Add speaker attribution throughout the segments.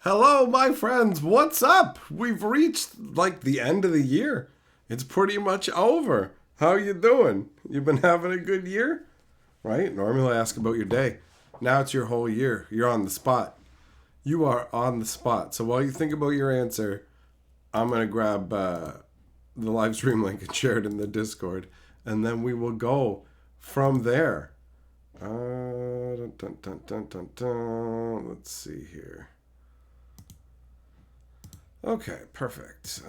Speaker 1: Hello, my friends. What's up? We've reached like the end of the year. It's pretty much over. How you doing? You been having a good year? Right? Normally I ask about your day. Now it's your whole year. You're on the spot. You are on the spot. So while you think about your answer, I'm going to grab the live stream link and share it in the Discord. And then we will go from there. Dun, dun, dun, dun, dun, dun. Let's see here. Okay, perfect.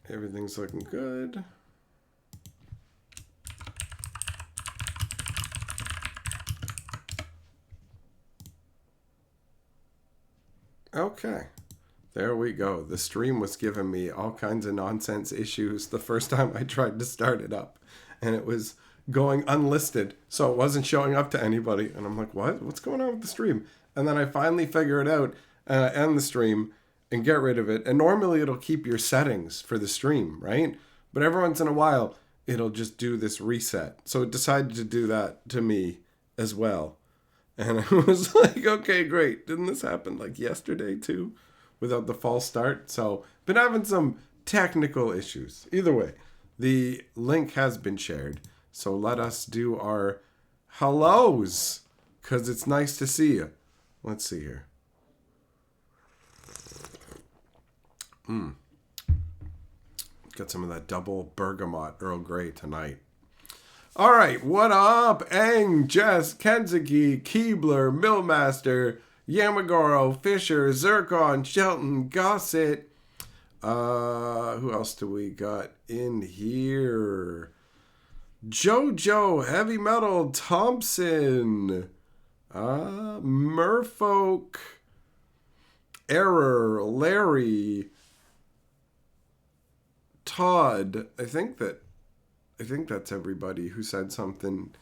Speaker 1: Everything's looking good. Okay, there we go. The stream was giving me all kinds of nonsense issues the first time I tried to start it up. And it was going unlisted, so it wasn't showing up to anybody. And I'm like, what? What's going on with the stream? And then I finally figure it out, and I end the stream and get rid of it. And normally it'll keep your settings for the stream, right? But every once in a while, it'll just do this reset. So it decided to do that to me as well. And I was like, okay, great. Didn't this happen like yesterday too? Without the false start? So, been having some technical issues. Either way, the link has been shared. So let us do our hellos, because it's nice to see you. Let's see here. Got some of that double bergamot Earl Grey tonight. All right, what up? Eng, Jess, Kenzuki, Keebler, Millmaster, Yamagoro, Fisher, Zircon, Shelton, Gossett. Who else do we got in here? Jojo, Heavy Metal, Thompson, Merfolk, Error, Larry, Todd. I think that's everybody who said something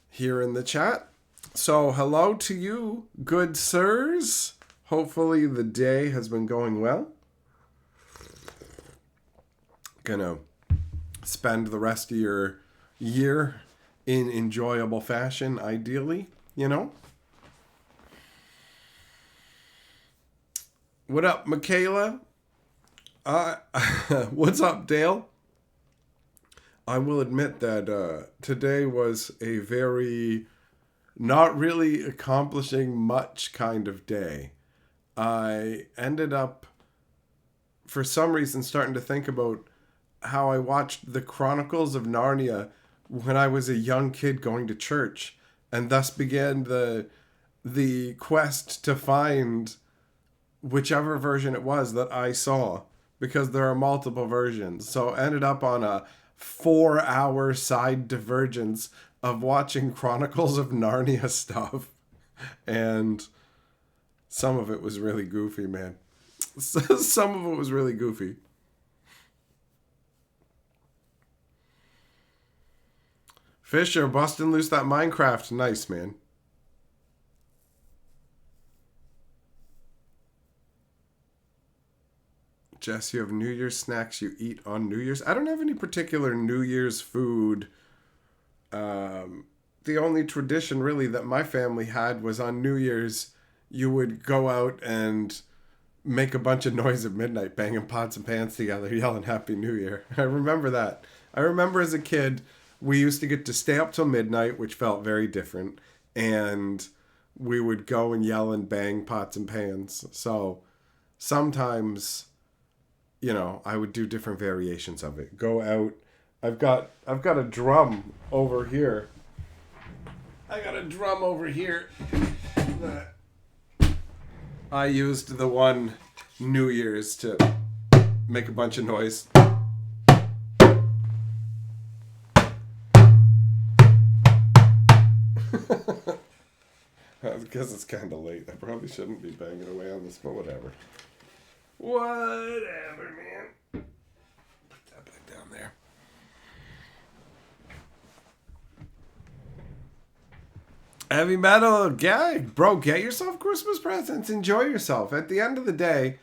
Speaker 1: here in the chat. So hello to you, good sirs. Hopefully the day has been going well. Gonna spend the rest of your year in enjoyable fashion, ideally, you know. What up, Michaela? What's up, Dale? I will admit that today was a very not really accomplishing much kind of day. I ended up, for some reason, starting to think about how I watched the Chronicles of Narnia when I was a young kid going to church, and thus began the quest to find whichever version it was that I saw, because there are multiple versions. So I ended up on a 4-hour side divergence of watching Chronicles of Narnia stuff, and some of it was really goofy, man. Some of it was really goofy. Fisher, busting loose that Minecraft. Nice, man. Jess, you have New Year's snacks you eat on New Year's? I don't have any particular New Year's food. The only tradition, really, that my family had was on New Year's, you would go out and make a bunch of noise at midnight, banging pots and pans together, yelling Happy New Year. I remember that. I remember as a kid, we used to get to stay up till midnight, which felt very different, and we would go and yell and bang pots and pans. So sometimes, you know, I would do different variations of it. Go out. I've got a drum over here. That I used the one New Year's to make a bunch of noise. I guess it's kind of late. I probably shouldn't be banging away on this, but whatever. Whatever, man. Put that back down there. Heavy Metal, bro, get yourself Christmas presents. Enjoy yourself. At the end of the day,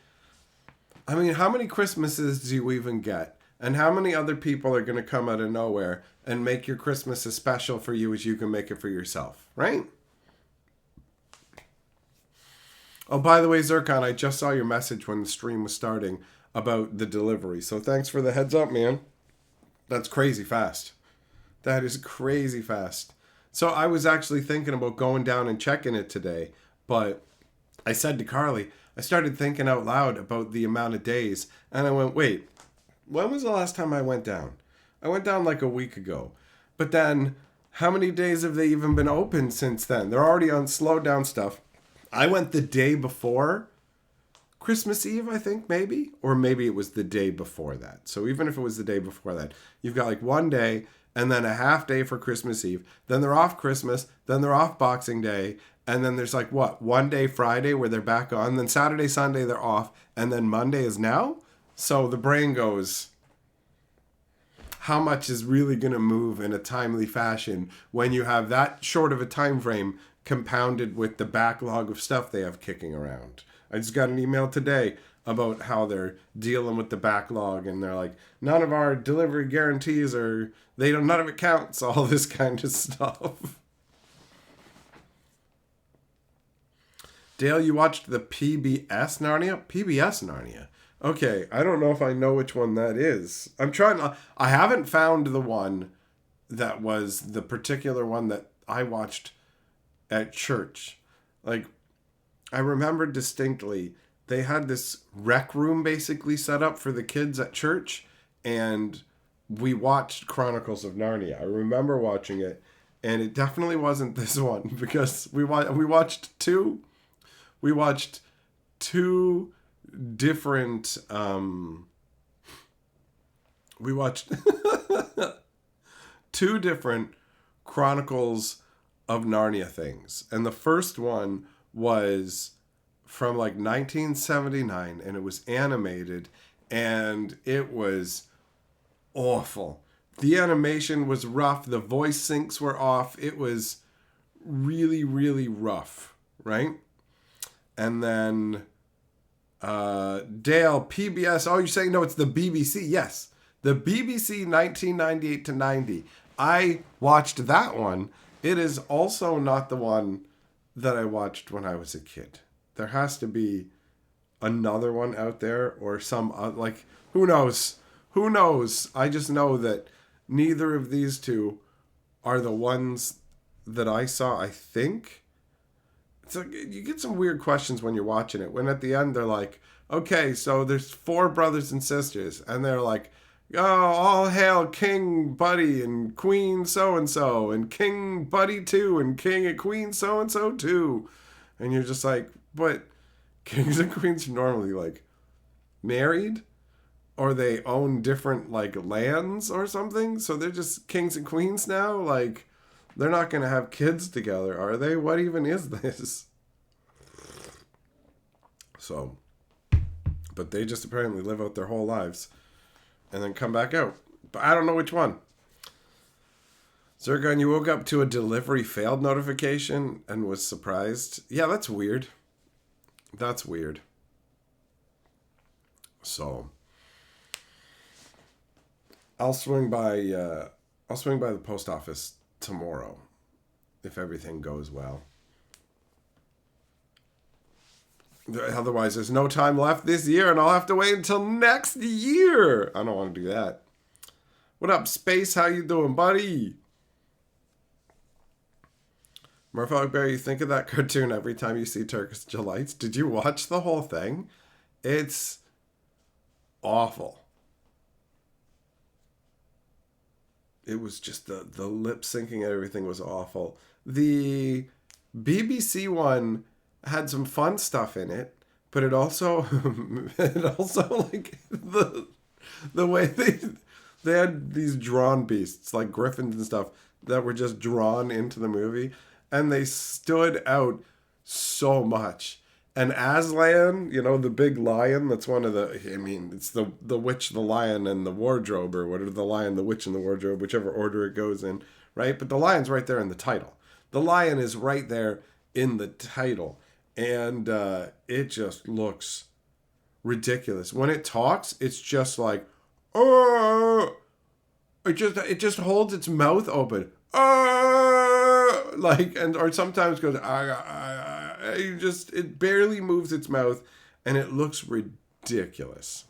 Speaker 1: I mean, how many Christmases do you even get? And how many other people are going to come out of nowhere and make your Christmas as special for you as you can make it for yourself, right? Oh, by the way, Zircon, I just saw your message when the stream was starting about the delivery. So thanks for the heads up, man. That's crazy fast. That is crazy fast. So I was actually thinking about going down and checking it today, but I said to Carly, I started thinking out loud about the amount of days, and I went, wait, when was the last time I went down? I went down like a week ago. But then, how many days have they even been open since then? They're already on slow down stuff. I went the day before Christmas Eve, I think, maybe. Or maybe it was the day before that. So even if it was the day before that, you've got like one day and then a half day for Christmas Eve. Then they're off Christmas. Then they're off Boxing Day. And then there's like, what, one day Friday where they're back on. Then Saturday, Sunday, they're off. And then Monday is now? So the brain goes, how much is really going to move in a timely fashion when you have that short of a time frame compounded with the backlog of stuff they have kicking around? I just got an email today about how they're dealing with the backlog, and they're like, none of our delivery guarantees are, none of it counts, all this kind of stuff. Dale, you watched the PBS Narnia? PBS Narnia. Okay, I don't know if I know which one that is. I haven't found the one that was the particular one that I watched at church. Like, I remember distinctly, they had this rec room basically set up for the kids at church, and we watched Chronicles of Narnia. I remember watching it, and it definitely wasn't this one, because we watched two different we watched two different Chronicles of Narnia things. And the first one was from like 1979, and it was animated, and it was awful. The animation was rough, the voice syncs were off. It was really, really rough, right? And then Dale, PBS. Oh, you're saying no, it's the BBC. Yes. The BBC 1998 to 90. I watched that one. It is also not the one that I watched when I was a kid. There has to be another one out there, or some, like, who knows? Who knows? I just know that neither of these two are the ones that I saw, I think. It's like, you get some weird questions when you're watching it. When at the end they're like, okay, so there's 4 brothers and sisters, and they're like, oh, all hail King Buddy and Queen so-and-so, and King Buddy too, and King and Queen so-and-so too. And you're just like, but kings and queens are normally like married, or they own different like lands or something, so they're just kings and queens now. Like, they're not going to have kids together, are they? What even is this? So, but they just apparently live out their whole lives and then come back out. But I don't know which one. Zirgon, you woke up to a delivery failed notification and was surprised. Yeah, that's weird. That's weird. So, I'll swing by the post office tomorrow if everything goes well. Otherwise, there's no time left this year, and I'll have to wait until next year. I don't want to do that. What up, Space? How you doing, buddy? Murphy Bear, you think of that cartoon every time you see Turkish Delights? Did you watch the whole thing? It's awful. It was just the lip syncing and everything was awful. The BBC one had some fun stuff in it, but it also like the way they had these drawn beasts like griffins and stuff that were just drawn into the movie, and they stood out so much. And Aslan, you know, the big lion, that's one of the, I mean, it's the witch, the lion, and the wardrobe, or whatever, the lion, the witch, and the wardrobe, whichever order it goes in, right? But the lion's right there in the title. The lion is right there in the title. And it just looks ridiculous. When it talks, it's just like, oh, it just holds its mouth open. Like, and or sometimes goes it barely moves its mouth, and it looks ridiculous.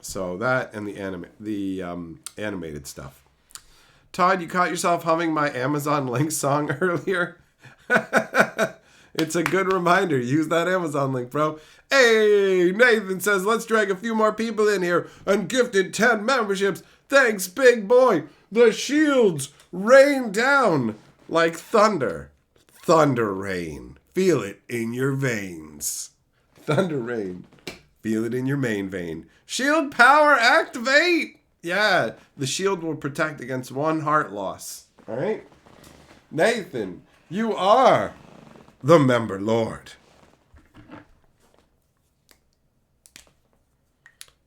Speaker 1: So that and the animated stuff. Todd, you caught yourself humming my Amazon Link song earlier. It's a good reminder. Use that Amazon link, bro. Hey, Nathan says, let's drag a few more people in here and gifted 10 memberships. Thanks, big boy. The shields rain down like thunder. Thunder rain. Feel it in your veins. Thunder rain. Feel it in your main vein. Shield power activate. Yeah, the shield will protect against 1 heart loss. All right? Nathan, you are the member lord.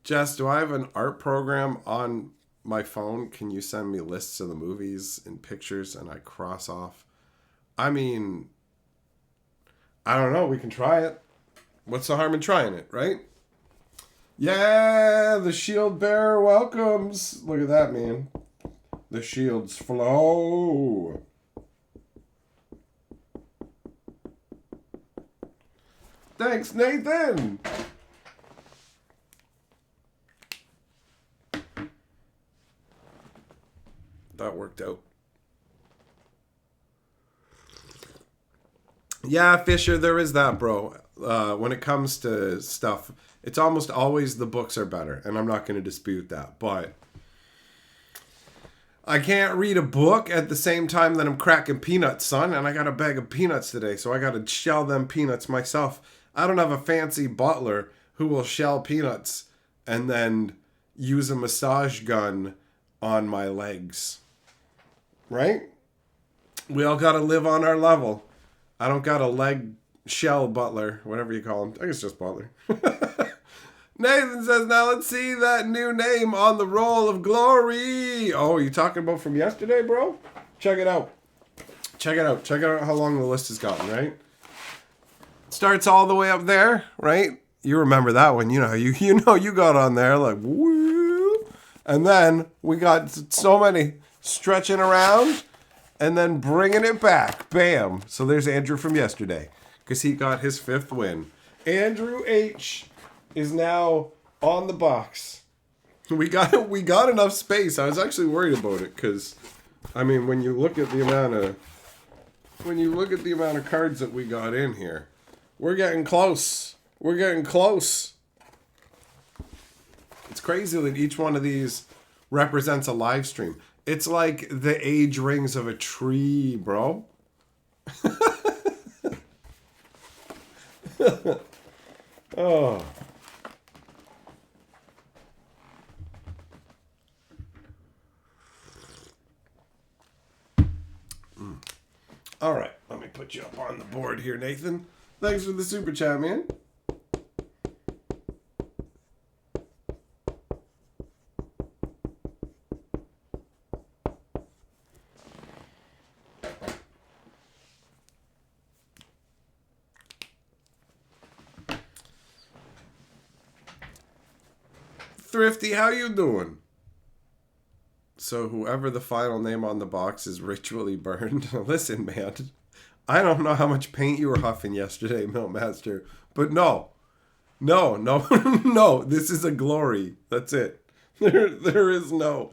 Speaker 1: Jess, do I have an art program on my phone? Can you send me lists of the movies and pictures and I cross off? I mean, I don't know. We can try it. What's the harm in trying it, right? Yeah, the shield bearer welcomes. Look at that, man. The shields flow. Thanks, Nathan. That worked out. Yeah, Fisher, there is that, bro. When it comes to stuff, it's almost always the books are better, and I'm not going to dispute that. But I can't read a book at the same time that I'm cracking peanuts, son, and I got a bag of peanuts today, so I got to shell them peanuts myself. I don't have a fancy butler who will shell peanuts and then use a massage gun on my legs. Right? We all got to live on our level. I don't got a leg shell butler, whatever you call him. I guess just butler. Nathan says, now let's see that new name on the roll of glory. Oh, you talking about from yesterday, bro? Check it out. Check it out. Check out how long the list has gotten, right? Starts all the way up there, right? You remember that one. You know you got on there like, woo. And then we got so many stretching around and then bringing it back. Bam. So there's Andrew from yesterday because he got his 5th win. Andrew H. is now on the box. We got enough space. I was actually worried about it because, I mean, when you look at the amount of cards that we got in here, we're getting close. We're getting close. It's crazy that each one of these represents a live stream. It's like the age rings of a tree, bro. Oh. All right, let me put you up on the board here, Nathan. Thanks for the super chat, man. Thrifty, how you doing? So whoever the final name on the box is ritually burned. Listen, man, I don't know how much paint you were huffing yesterday, Milkmaster, but no, this is a glory. That's it. There is no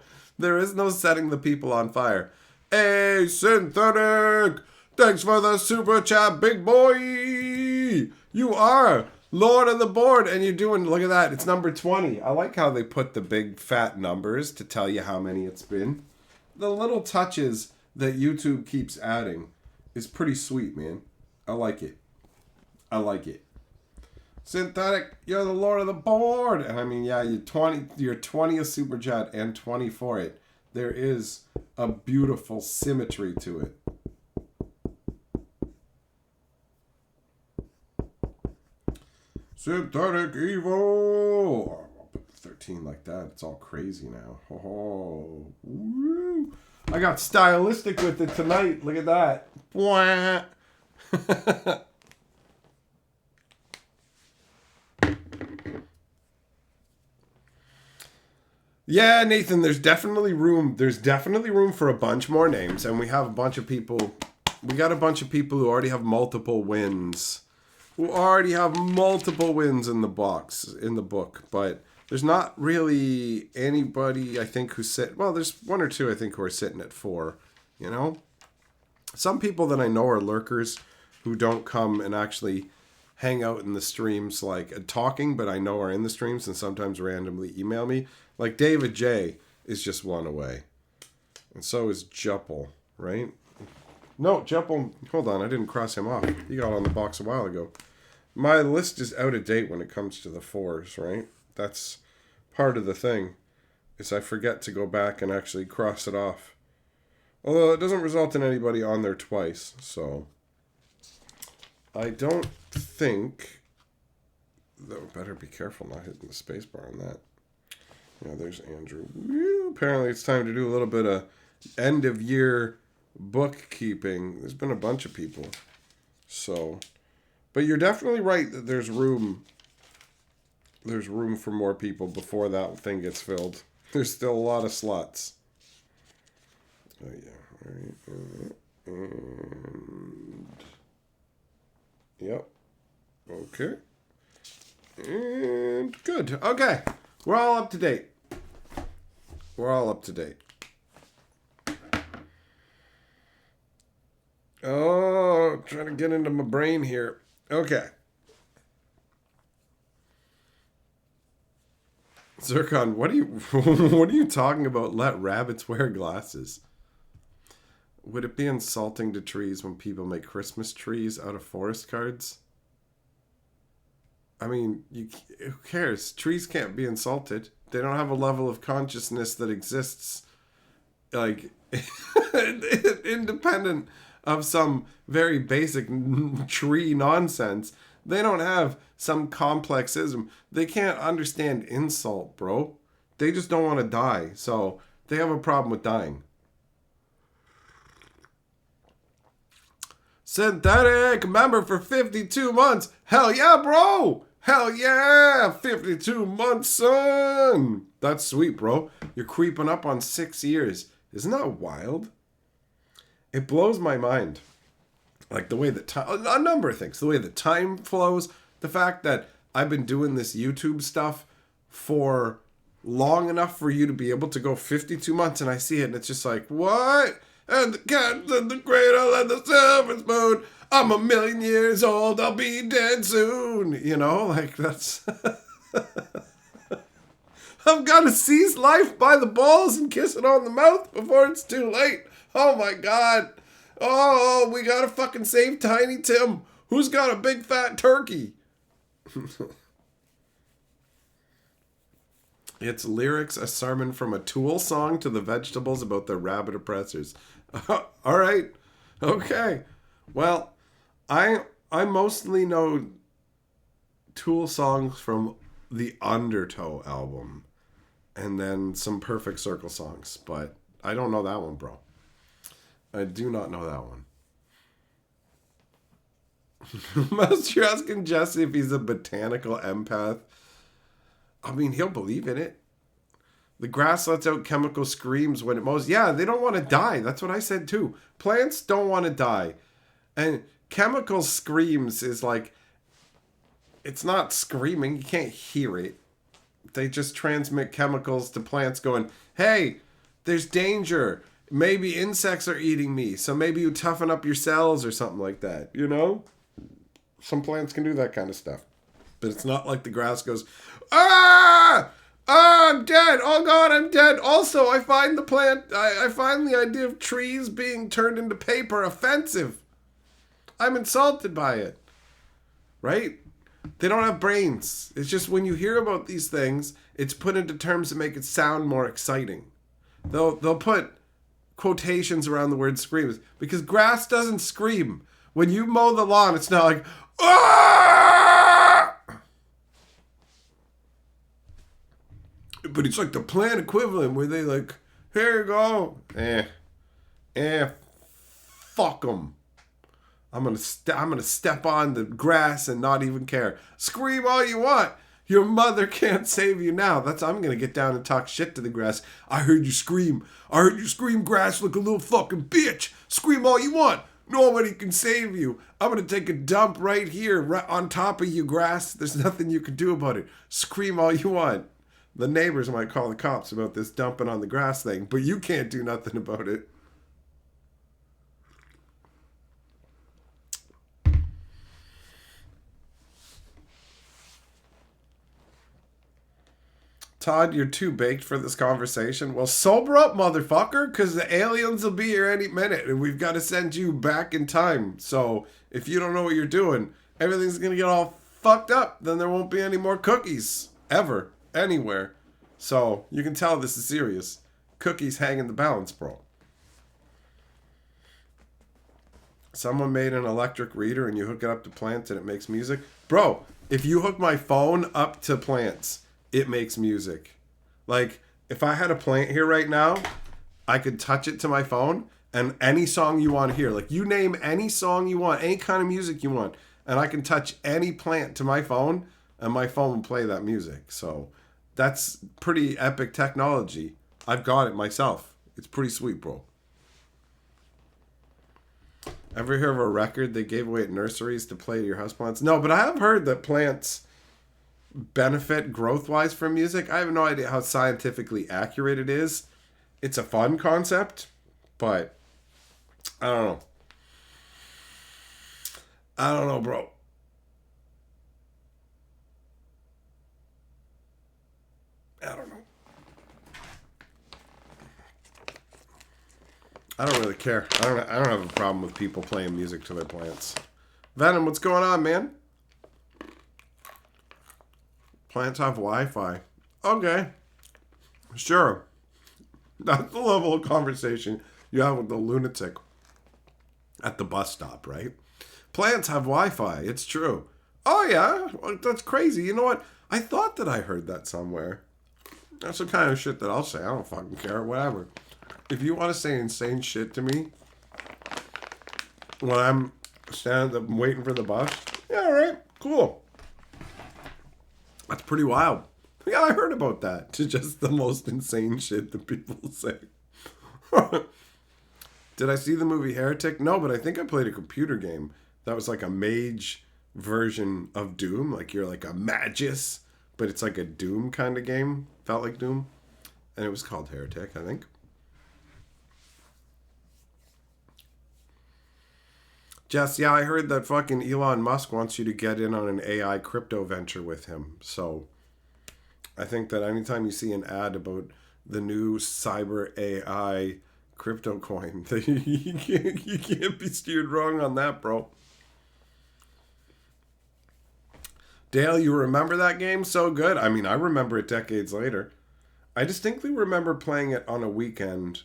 Speaker 1: setting the people on fire. Hey, Synthetic, thanks for the super chat, big boy. You are Lord of the board, and you're doing, look at that, it's number 20. I like how they put the big fat numbers to tell you how many it's been. The little touches that YouTube keeps adding is pretty sweet, man. I like it. Synthetic, you're the Lord of the board. And I mean, yeah, you're 20th super chat and 20 for it. There is a beautiful symmetry to it. Synthetic evil. I'll put the 13 like that. It's all crazy now. Oh, woo. I got stylistic with it tonight. Look at that. Yeah, Nathan, there's definitely room. There's definitely room for a bunch more names, and we have a bunch of people. We got a bunch of people who already have multiple wins. Who already have multiple wins in the box, in the book, but there's not really anybody I think who's sit. Well, there's one or two I think who are sitting at 4. You know, some people that I know are lurkers who don't come and actually hang out in the streams like talking, but I know are in the streams and sometimes randomly email me. Like David J is just one away, and so is Juppel, right? No, Juppel. Hold on, I didn't cross him off. He got on the box a while ago. My list is out of date when it comes to the 4s, right? That's part of the thing, is I forget to go back and actually cross it off. Although it doesn't result in anybody on there twice, so I don't think. Though, better be careful not hitting the spacebar on that. Yeah, there's Andrew. Woo, apparently, it's time to do a little bit of end of year bookkeeping. There's been a bunch of people, so. But you're definitely right that there's room. There's room for more people before that thing gets filled. There's still a lot of slots. Oh yeah, all right. And yep. Okay. And good. Okay. We're all up to date. We're all up to date. Oh, trying to get into my brain here. Okay. Zircon, what are you what are you talking about? Let rabbits wear glasses. Would it be insulting to trees when people make Christmas trees out of forest cards? I mean, who cares? Trees can't be insulted. They don't have a level of consciousness that exists, like, independent of some very basic tree nonsense. They don't have some complexism. They can't understand insult, bro. They just don't want to die. So they have a problem with dying. Synthetic member for 52 months. Hell yeah, bro. Hell yeah. 52 months, son. That's sweet, bro. You're creeping up on 6 years. Isn't that wild? It blows my mind. Like the way that time, a number of things. The way that time flows. The fact that I've been doing this YouTube stuff for long enough for you to be able to go 52 months and I see it and it's just like, what? And the cat's in the cradle and the silver spoon. I'm 1,000,000 years old. I'll be dead soon. You know, like that's. I've got to seize life by the balls and kiss it on the mouth before it's too late. Oh my God. Oh, we got to fucking save Tiny Tim. Who's got a big fat turkey? It's lyrics, a sermon from a Tool song to the Vegetables about the rabbit oppressors. All right. Okay. Well, I mostly know Tool songs from the Undertow album and then some Perfect Circle songs, but I don't know that one, bro. I do not know that one. Unless you're asking Jesse if he's a botanical empath. I mean, he'll believe in it. The grass lets out chemical screams when it mows. Yeah, they don't want to die. That's what I said too. Plants don't want to die. And chemical screams is like, it's not screaming. You can't hear it. They just transmit chemicals to plants going, hey, there's danger. Maybe insects are eating me. So maybe you toughen up your cells or something like that. You know? Some plants can do that kind of stuff. But it's not like the grass goes, ah! Ah, I'm dead. Oh God, I'm dead. Also, I find I find the idea of trees being turned into paper offensive. I'm insulted by it. Right? They don't have brains. It's just when you hear about these things, it's put into terms to make it sound more exciting. They'll put quotations around the word screams because grass doesn't scream. When you mow the lawn, it's not like, ah! But it's like the plant equivalent where they like, here you go. Fuck them. I'm gonna step on the grass and not even care. Scream all you want. Your mother can't save you now. I'm gonna get down and talk shit to the grass. I heard you scream. I heard you scream, grass, like a little fucking bitch. Scream all you want. Nobody can save you. I'm gonna take a dump right here, right on top of you, grass. There's nothing you can do about it. Scream all you want. The neighbors might call the cops about this dumping on the grass thing, but you can't do nothing about it. Todd, you're too baked for this conversation. Well, sober up, motherfucker, because the aliens will be here any minute, and we've got to send you back in time. So if you don't know what you're doing, everything's going to get all fucked up. Then there won't be any more cookies, ever, anywhere. So you can tell this is serious. Cookies hang in the balance, bro. Someone made an electric reader, and you hook it up to plants, and it makes music. Bro, if you hook my phone up to plants, it makes music. Like, if I had a plant here right now, I could touch it to my phone, and any song you want to hear, like, you name any song you want, any kind of music you want, and I can touch any plant to my phone, and my phone will play that music. So that's pretty epic technology. I've got it myself. It's pretty sweet, bro. Ever hear of a record they gave away at nurseries to play to your houseplants? No, but I have heard that plants benefit growth-wise from music. I have no idea how scientifically accurate it is. It's a fun concept, but I don't know. I don't know, bro. I don't know. I don't really care. I don't have a problem with people playing music to their plants. Venom, what's going on, man? Plants have Wi-Fi. Okay. Sure. That's the level of conversation you have with the lunatic at the bus stop, right? Plants have Wi-Fi. It's true. Oh, yeah? Well, that's crazy. You know what? I thought that I heard that somewhere. That's the kind of shit that I'll say. I don't fucking care. Whatever. If you want to say insane shit to me when I'm standing up waiting for the bus, yeah, all right. Cool. That's pretty wild. Yeah, I heard about that. It's just the most insane shit that people say. Did I see the movie Heretic? No, but I think I played a computer game that was like a mage version of Doom. Like you're like a magus, but it's like a Doom kind of game. Felt like Doom. And it was called Heretic, I think. Jess, yeah, I heard that fucking Elon Musk wants you to get in on an AI crypto venture with him. So I think that anytime you see an ad about the new cyber AI crypto coin, you can't be steered wrong on that, bro. Dale, you remember that game? So good. I mean, I remember it decades later. I distinctly remember playing it on a weekend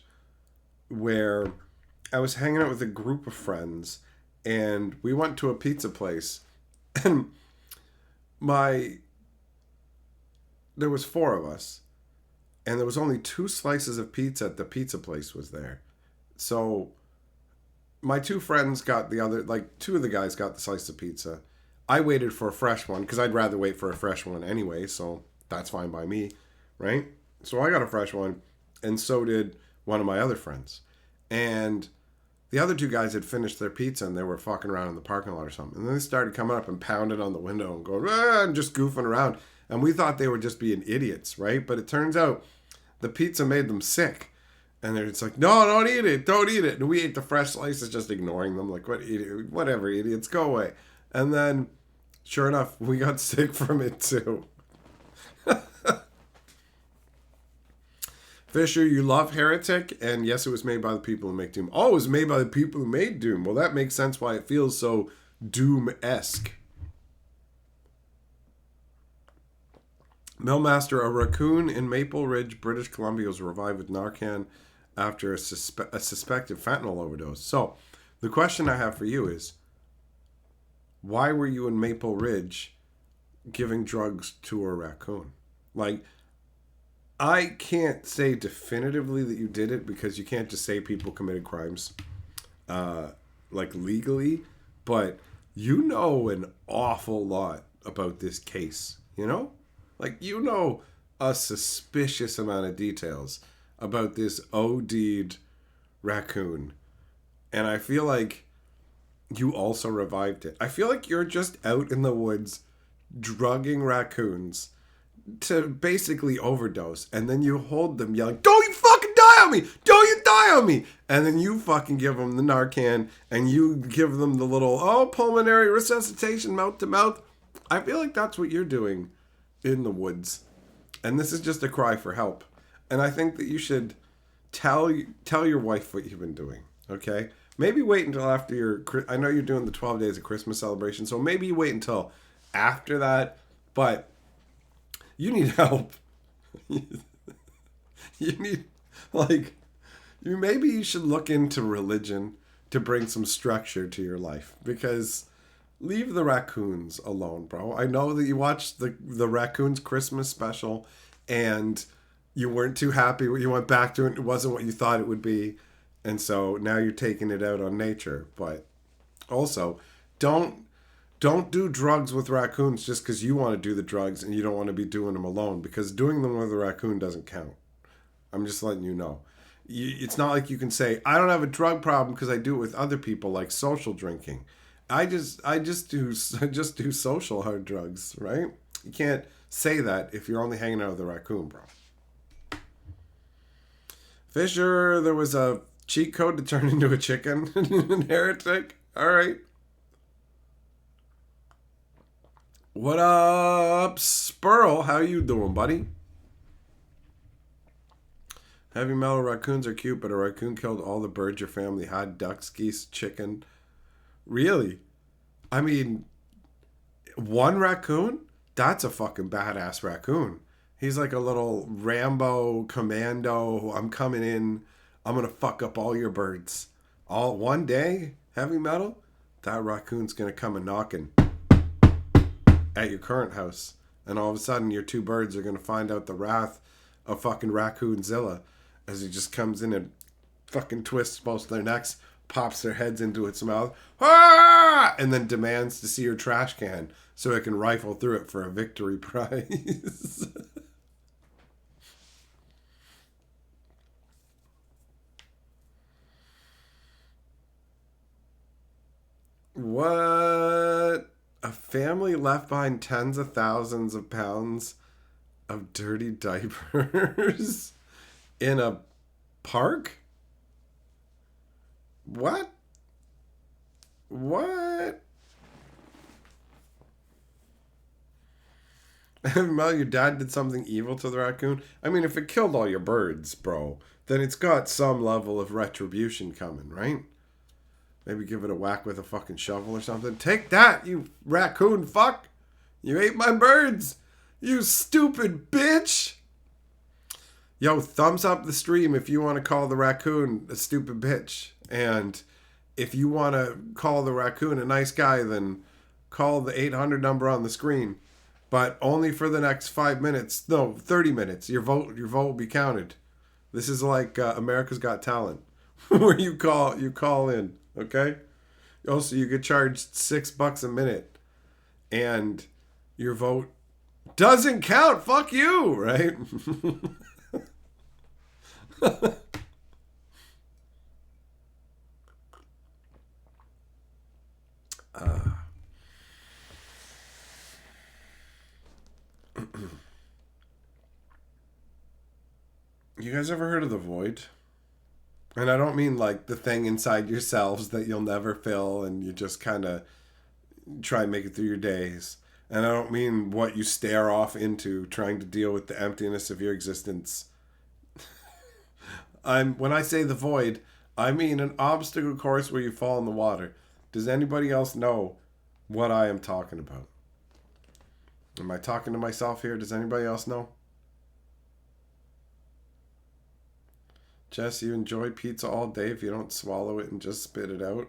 Speaker 1: where I was hanging out with a group of friends and we went to a pizza place and there was 4 of us and there was only 2 slices of pizza. The pizza place was there. So my 2 friends got the other, like 2 of the guys got the slice of pizza. I waited for a fresh one because I'd rather wait for a fresh one anyway. So that's fine by me. Right. So I got a fresh one and so did one of my other friends. And the other 2 guys had finished their pizza and they were fucking around in the parking lot or something. And then they started coming up and pounding on the window and going, and just goofing around. And we thought they were just being idiots, right? But it turns out the pizza made them sick. And they're just like, no, don't eat it. Don't eat it. And we ate the fresh slices, just ignoring them. Like, whatever, idiots, go away. And then, sure enough, we got sick from it too. Fisher, you love Heretic, and yes, it was made by the people who make Doom. Oh, it was made by the people who made Doom. Well, that makes sense why it feels so Doom-esque. Millmaster, a raccoon in Maple Ridge, British Columbia, was revived with Narcan after a suspected fentanyl overdose. So, the question I have for you is, why were you in Maple Ridge giving drugs to a raccoon? Like, I can't say definitively that you did it because you can't just say people committed crimes, like legally, but you know an awful lot about this case, you know? Like, you know a suspicious amount of details about this OD'd raccoon. And I feel like you also revived it. I feel like you're just out in the woods drugging raccoons to basically overdose, and then you hold them yelling, "Don't you fucking die on me! Don't you die on me!" And then you fucking give them the Narcan, and you give them the little, pulmonary resuscitation, mouth to mouth. I feel like that's what you're doing in the woods. And this is just a cry for help. And I think that you should tell your wife what you've been doing, okay? Maybe wait until after I know you're doing the 12 days of Christmas celebration, so maybe you wait until after that, but you need help. You need, maybe you should look into religion to bring some structure to your life, because leave the raccoons alone, bro. I know that you watched the Raccoons Christmas special and you weren't too happy when you went back to it. It wasn't what you thought it would be. And so now you're taking it out on nature. But also, don't do drugs with raccoons just because you want to do the drugs and you don't want to be doing them alone, because doing them with a raccoon doesn't count. I'm just letting you know. It's not like you can say, I don't have a drug problem because I do it with other people, like social drinking. I just do social hard drugs, right? You can't say that if you're only hanging out with a raccoon, bro. Fisher, there was a cheat code to turn into a chicken. An heretic. All right. What up, Spurl? How you doing, buddy? Heavy metal raccoons are cute, but a raccoon killed all the birds your family had. Ducks, geese, chicken. Really? I mean, one raccoon? That's a fucking badass raccoon. He's like a little Rambo commando. I'm coming in. I'm going to fuck up all your birds. All one day, heavy metal? That raccoon's going to come a knocking at your current house. And all of a sudden, your two birds are going to find out the wrath of fucking Raccoonzilla as he just comes in and fucking twists both their necks, pops their heads into its mouth, and then demands to see your trash can so it can rifle through it for a victory prize. What? A family left behind tens of thousands of pounds of dirty diapers in a park? What? What? Well, your dad did something evil to the raccoon. I mean, if it killed all your birds, bro, then it's got some level of retribution coming, right? Maybe give it a whack with a fucking shovel or something. Take that, you raccoon fuck! You ate my birds! You stupid bitch! Yo, thumbs up the stream if you want to call the raccoon a stupid bitch. And if you want to call the raccoon a nice guy, then call the 800 number on the screen. But only for the next 5 minutes. No, 30 minutes. Your vote will be counted. This is like America's Got Talent, where you call in, okay? Also, you get charged $6 a minute, and your vote doesn't count. Fuck you, right? You guys ever heard of the void? And I don't mean like the thing inside yourselves that you'll never fill and you just kind of try and make it through your days. And I don't mean what you stare off into trying to deal with the emptiness of your existence. When I say the void, I mean an obstacle course where you fall in the water. Does anybody else know what I am talking about? Am I talking to myself here? Does anybody else know? Jess, you enjoy pizza all day if you don't swallow it and just spit it out?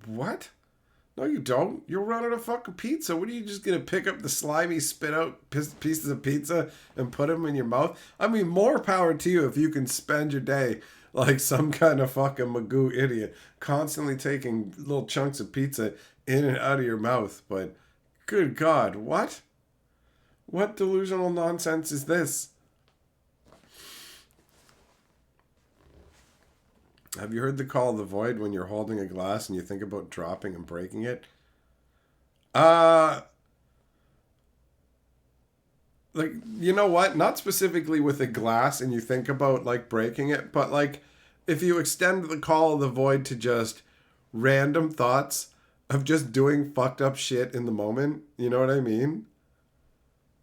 Speaker 1: What? No, you don't. You'll run out of fucking pizza. What are you just going to pick up the slimy, spit out pieces of pizza and put them in your mouth? I mean, more power to you if you can spend your day like some kind of fucking Magoo idiot, constantly taking little chunks of pizza in and out of your mouth. But good God, what? What delusional nonsense is this? Have you heard the call of the void when you're holding a glass and you think about dropping and breaking it? Uh, like, you know what? Not specifically with a glass and you think about, like, breaking it, but, like, if you extend the call of the void to just random thoughts of just doing fucked up shit in the moment, you know what I mean?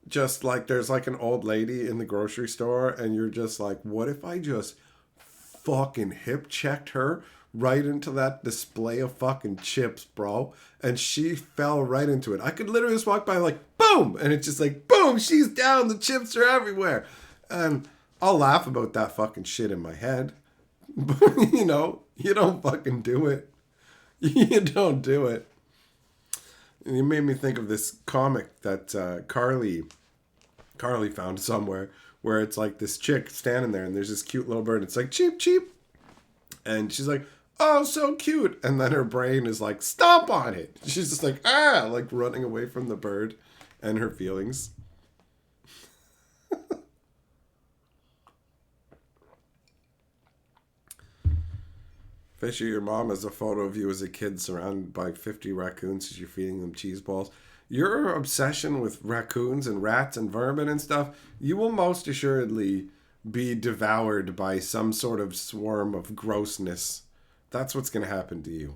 Speaker 1: Just like there's like an old lady in the grocery store and you're just like, what if I just fucking hip checked her right into that display of fucking chips, bro? And she fell right into it. I could literally just walk by like, boom! And it's just like, boom, she's down, the chips are everywhere. And I'll laugh about that fucking shit in my head. But, you know, you don't fucking do it. You don't do it. And you made me think of this comic that Carly found somewhere where it's like this chick standing there and there's this cute little bird. It's like, cheep, cheep. And she's like, oh, so cute. And then her brain is like, stomp on it. She's just like, ah, like running away from the bird and her feelings. Fisher, your mom has a photo of you as a kid surrounded by 50 raccoons as you're feeding them cheese balls. Your obsession with raccoons and rats and vermin and stuff, you will most assuredly be devoured by some sort of swarm of grossness. That's what's going to happen to you.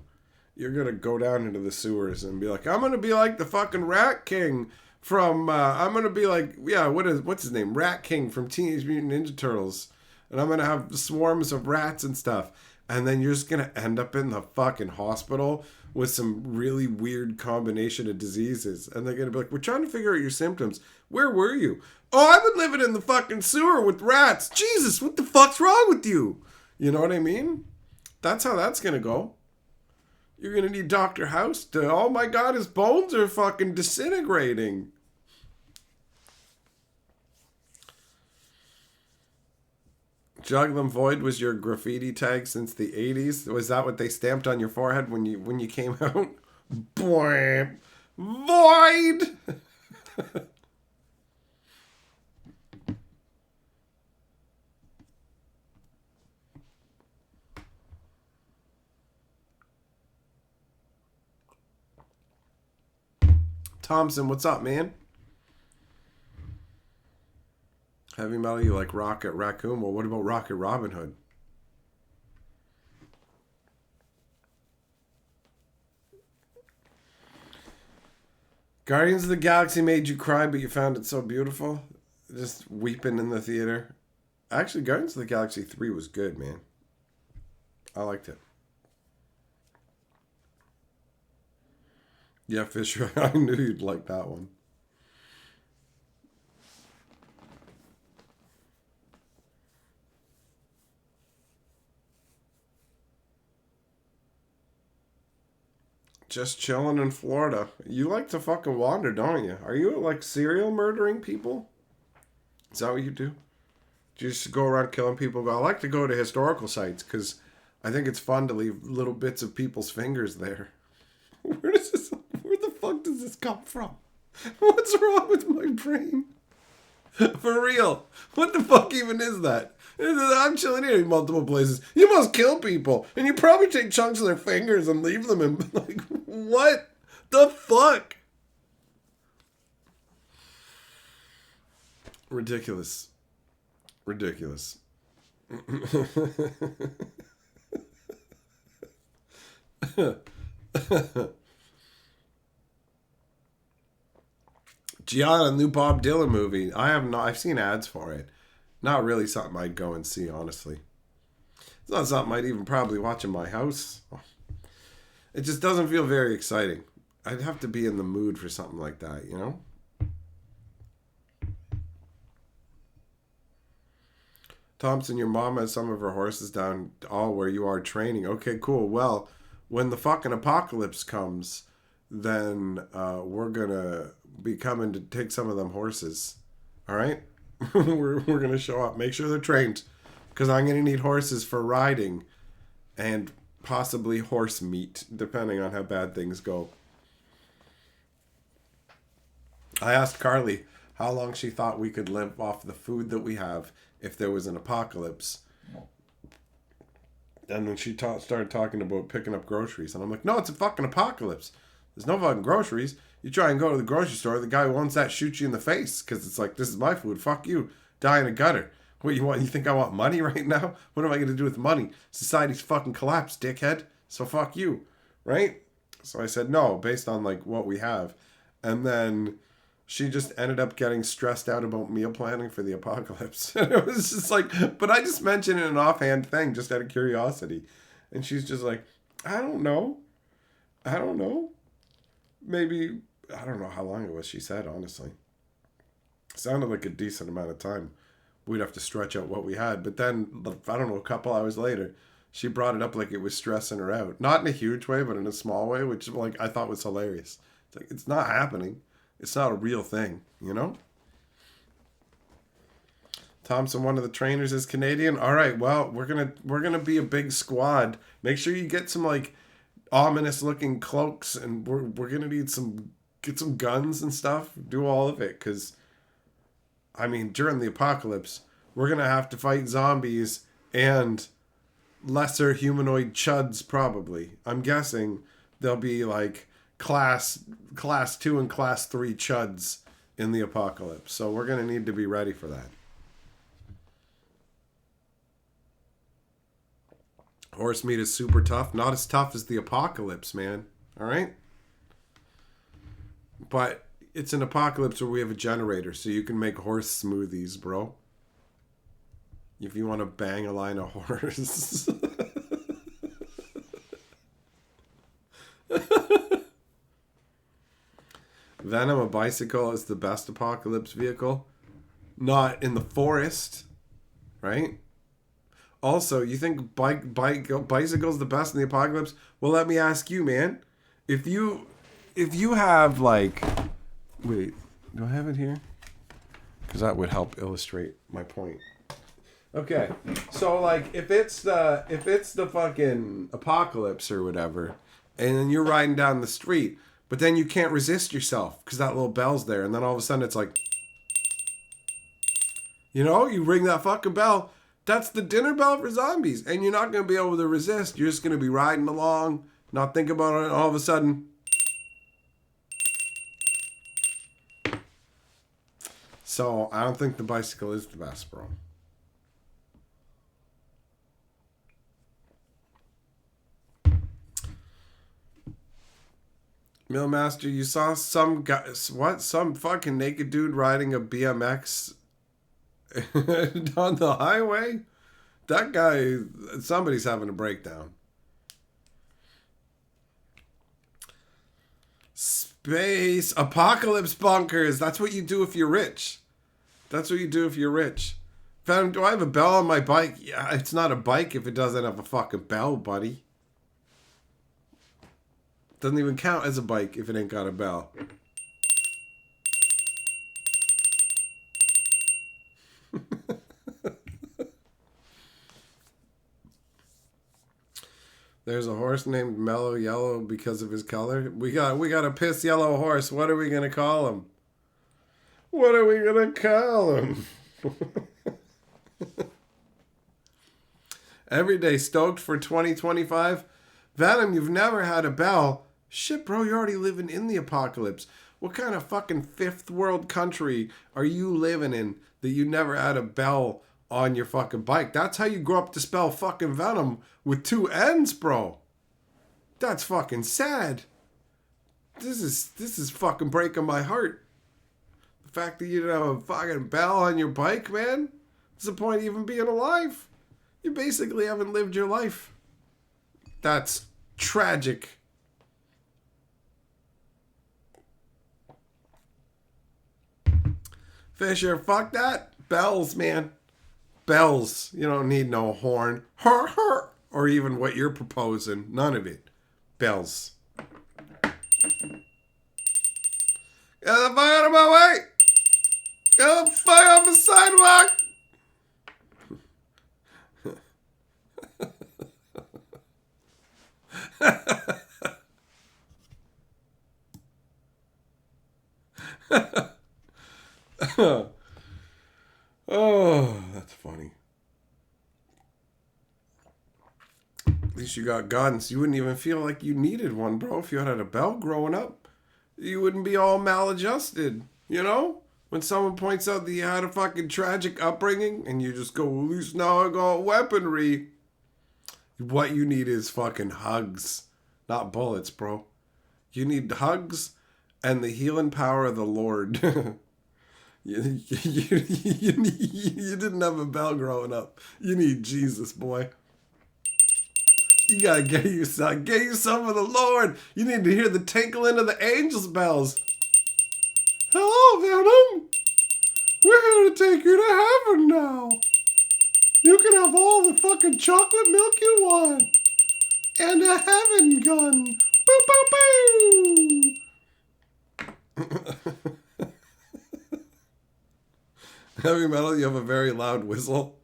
Speaker 1: You're going to go down into the sewers and be like, I'm going to be like the fucking Rat King from, I'm going to be like, yeah, what's his name? Rat King from Teenage Mutant Ninja Turtles. And I'm going to have swarms of rats and stuff. And then you're just going to end up in the fucking hospital with some really weird combination of diseases. And they're going to be like, we're trying to figure out your symptoms. Where were you? Oh, I've been living in the fucking sewer with rats. Jesus, what the fuck's wrong with you? You know what I mean? That's how that's going to go. You're going to need Dr. House to, oh my God, his bones are fucking disintegrating. Juglum Void was your graffiti tag since the 80s. Was that what they stamped on your forehead when you came out? Boy, Void! Thompson, what's up, man? Heavy metal, you like Rocket Raccoon? Well, what about Rocket Robin Hood? Guardians of the Galaxy made you cry, but you found it so beautiful? Just weeping in the theater. Actually, Guardians of the Galaxy 3 was good, man. I liked it. Yeah, Fisher, I knew you'd like that one. Just chilling in Florida. You like to fucking wander, don't you? Are you like serial murdering people? Is that what you do? Do you just go around killing people? I like to go to historical sites because I think it's fun to leave little bits of people's fingers there. Where the fuck does this come from? What's wrong with my brain? For real. What the fuck even is that? I'm chilling here in multiple places. You must kill people. And you probably take chunks of their fingers and leave them in, like, what the fuck? Ridiculous. Ridiculous. Gianna, new Bob Dylan movie. I've seen ads for it. Not really something I'd go and see, honestly. It's not something I'd even probably watch in my house. It just doesn't feel very exciting. I'd have to be in the mood for something like that, you know? Thompson, your mom has some of her horses down all where you are training. Okay, cool. Well, when the fucking apocalypse comes, then we're gonna be coming to take some of them horses. All right? we're gonna show up. Make sure they're trained, because I'm gonna need horses for riding, and possibly horse meat, depending on how bad things go. I asked Carly, how long she thought we could live off the food that we have if there was an apocalypse. And then she started talking about picking up groceries. And I'm like, no, it's a fucking apocalypse. There's no fucking groceries. You try and go to the grocery store, the guy who owns that shoots you in the face because it's like, this is my food. Fuck you. Die in a gutter. What you want? You think I want money right now? What am I going to do with money? Society's fucking collapsed, dickhead. So fuck you. Right? So I said, no, based on like what we have. And then she just ended up getting stressed out about meal planning for the apocalypse. And it was just like, but I just mentioned it an offhand thing just out of curiosity. And she's just like, I don't know. Maybe, I don't know how long it was, she said, honestly. It sounded like a decent amount of time. We'd have to stretch out what we had. But then, I don't know, a couple hours later, she brought it up like it was stressing her out. Not in a huge way, but in a small way, which like I thought was hilarious. It's like, it's not happening. It's not a real thing, you know? Thompson, one of the trainers, is Canadian. All right, well, we're gonna be a big squad. Make sure you get some like ominous looking cloaks, and we're gonna need get some guns and stuff. Do all of it, because I mean, during the apocalypse, we're gonna have to fight zombies and lesser humanoid chuds. Probably, I'm guessing there'll be like class 2 and class 3 chuds in the apocalypse. So we're gonna need to be ready for that. Horse meat is super tough. Not as tough as the apocalypse, man. All right? But it's an apocalypse where we have a generator, so you can make horse smoothies, bro. If you want to bang a line of horse. Venom, a bicycle, is the best apocalypse vehicle. Not in the forest, right? Also, you think bicycle's the best in the apocalypse? Well, let me ask you, man. If you have like, wait, do I have it here? Because that would help illustrate my point. Okay, so like if it's the fucking apocalypse or whatever, and then you're riding down the street, but then you can't resist yourself because that little bell's there, and then all of a sudden it's like, you know, you ring that fucking bell. That's the dinner bell for zombies. And you're not going to be able to resist. You're just going to be riding along, not think about it, and all of a sudden. So, I don't think the bicycle is the best, bro. Millmaster, you saw some guy, some fucking naked dude riding a BMX on the highway? That guy, somebody's having a breakdown. Space apocalypse bunkers. That's what you do if you're rich. Venom, do I have a bell on my bike? Yeah, it's not a bike if it doesn't have a fucking bell, buddy. Doesn't even count as a bike if it ain't got a bell. There's a horse named Mellow Yellow because of his color. We got a piss yellow horse. What are we gonna call him? Every day stoked for 2025. Venom, you've never had a bell. Shit, bro, you're already living in the apocalypse. What kind of fucking fifth world country are you living in that you never had a bell on your fucking bike? That's how you grow up to spell fucking Venom with 2 N's, bro. That's fucking sad. This is fucking breaking my heart. The fact that you don't have a fucking bell on your bike, man. What's the point of even being alive? You basically haven't lived your life. That's tragic. Fisher, fuck that. Bells, man. Bells. You don't need no horn. Or even what you're proposing. None of it. Bells. Get the fuck out of my way! Get the fuck off the sidewalk! least you got guns. You wouldn't even feel like you needed one, bro. If you had a belt growing up, you wouldn't be all maladjusted, you know? When someone points out that you had a fucking tragic upbringing and you just go, at least now I got weaponry. What you need is fucking hugs, not bullets, bro. You need hugs and the healing power of the Lord. you didn't have a bell growing up. You need Jesus, boy. You gotta get you some of the Lord. You need to hear the tinkling of the angels' bells. Hello, Venom. We're here to take you to heaven now. You can have all the fucking chocolate milk you want. And a heaven gun. Boo, boo, boo. Heavy metal, you have a very loud whistle.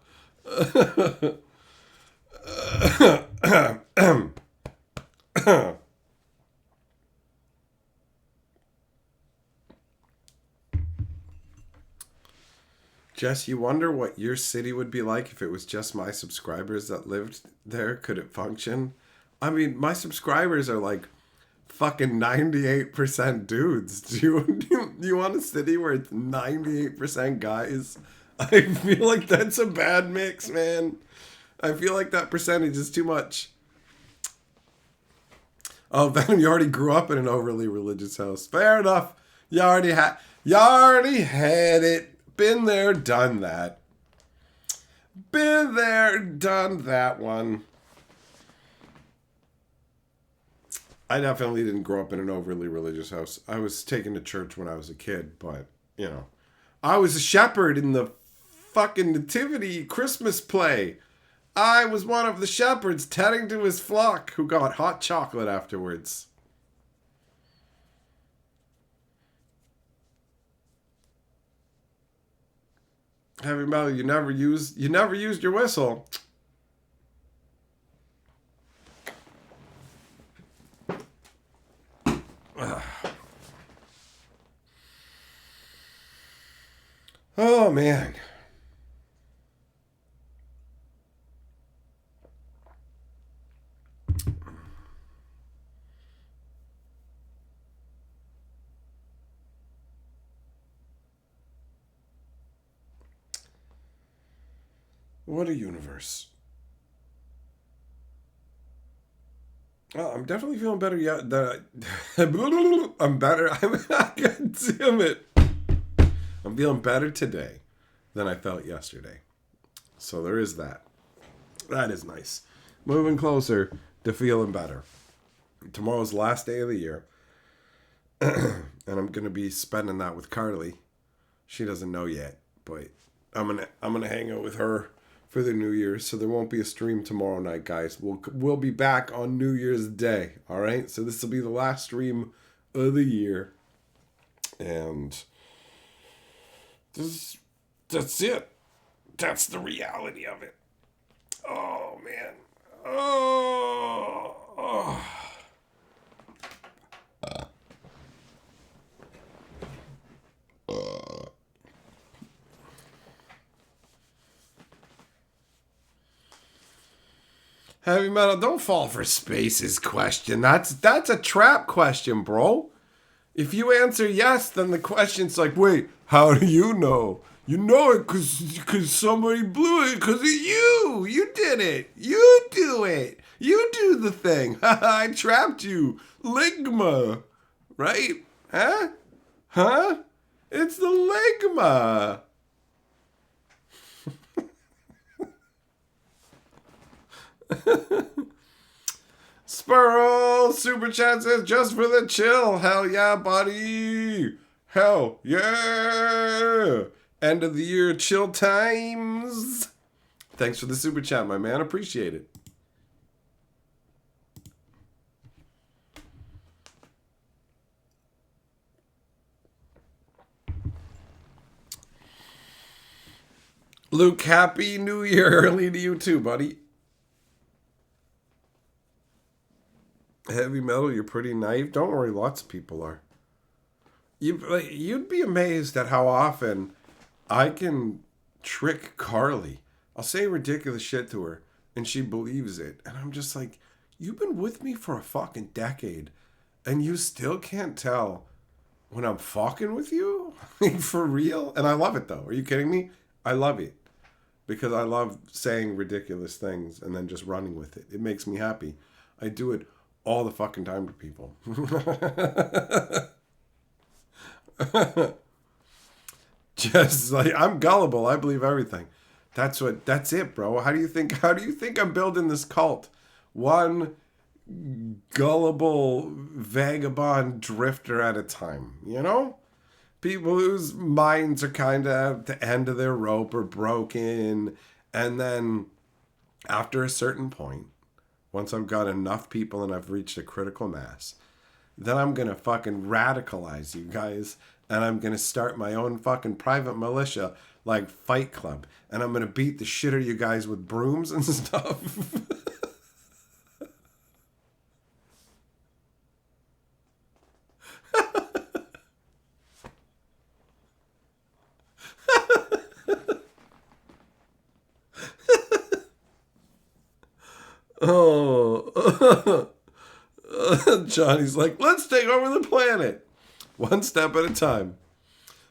Speaker 1: Jess, you wonder what your city would be like if it was just my subscribers that lived there? Could it function? I mean, my subscribers are like fucking 98% dudes. Do you want a city where it's 98% guys? I feel like that's a bad mix, man. I feel like that percentage is too much. Oh, Venom, you already grew up in an overly religious house. Fair enough. You already had it. Been there, done that. Been there, done that one. I definitely didn't grow up in an overly religious house. I was taken to church when I was a kid, but, you know. I was a shepherd in the fucking nativity Christmas play. I was one of the shepherds tending to his flock who got hot chocolate afterwards. Heavy metal, you never used your whistle. Oh man. What a universe. Oh, I'm definitely feeling better yet. I'm better. God damn it. I'm feeling better today than I felt yesterday. So there is that. That is nice. Moving closer to feeling better. Tomorrow's the last day of the year. And I'm going to be spending that with Carly. She doesn't know yet, but I'm gonna hang out with her for the New Year's, so there won't be a stream tomorrow night, guys. We'll be back on New Year's Day, all right? So this will be the last stream of the year, and that's it. That's the reality of it. Oh man. Oh. Heavy metal, don't fall for Space's question. That's a trap question, bro. If you answer yes, then the question's like, wait, how do you know? You know it because somebody blew it because of you. You did it. You do it. You do the thing. I trapped you. Ligma. Right? Huh? Huh? It's the Ligma. Spurl Super Chat says just for the chill. Hell yeah, buddy. Hell yeah. End of the year chill times. Thanks for the Super Chat, my man. Appreciate it. Luke, happy New Year early to you too, buddy. Heavy metal, you're pretty naive. Don't worry, lots of people are. You'd be amazed at how often I can trick Carly. I'll say ridiculous shit to her, and she believes it. And I'm just like, You've been with me for a fucking decade, and you still can't tell when I'm fucking with you? For real? And I love it, though. Are you kidding me? I love it. Because I love saying ridiculous things and then just running with it. It makes me happy. I do it all the fucking time to people. Just like, I'm gullible. I believe everything. That's it, bro. How do you think I'm building this cult? One gullible vagabond drifter at a time, you know? People whose minds are kind of at the end of their rope or broken. And then after a certain point, once I've got enough people and I've reached a critical mass, then I'm going to fucking radicalize you guys. And I'm going to start my own fucking private militia like Fight Club. And I'm going to beat the shit out of you guys with brooms and stuff. Oh. Johnny's like, let's take over the planet. One step at a time.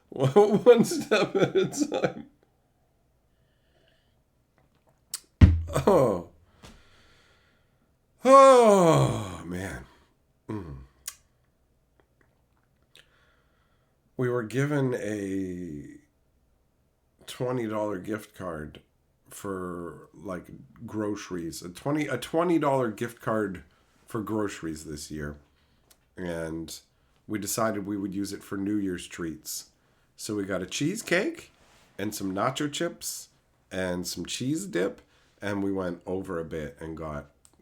Speaker 1: One step at a time. Oh. Oh, man. We were given a $20 gift card for like groceries. A $20 gift card for groceries this year. And we decided we would use it for New Year's treats. So we got a cheesecake and some nacho chips and some cheese dip. And we went over a bit and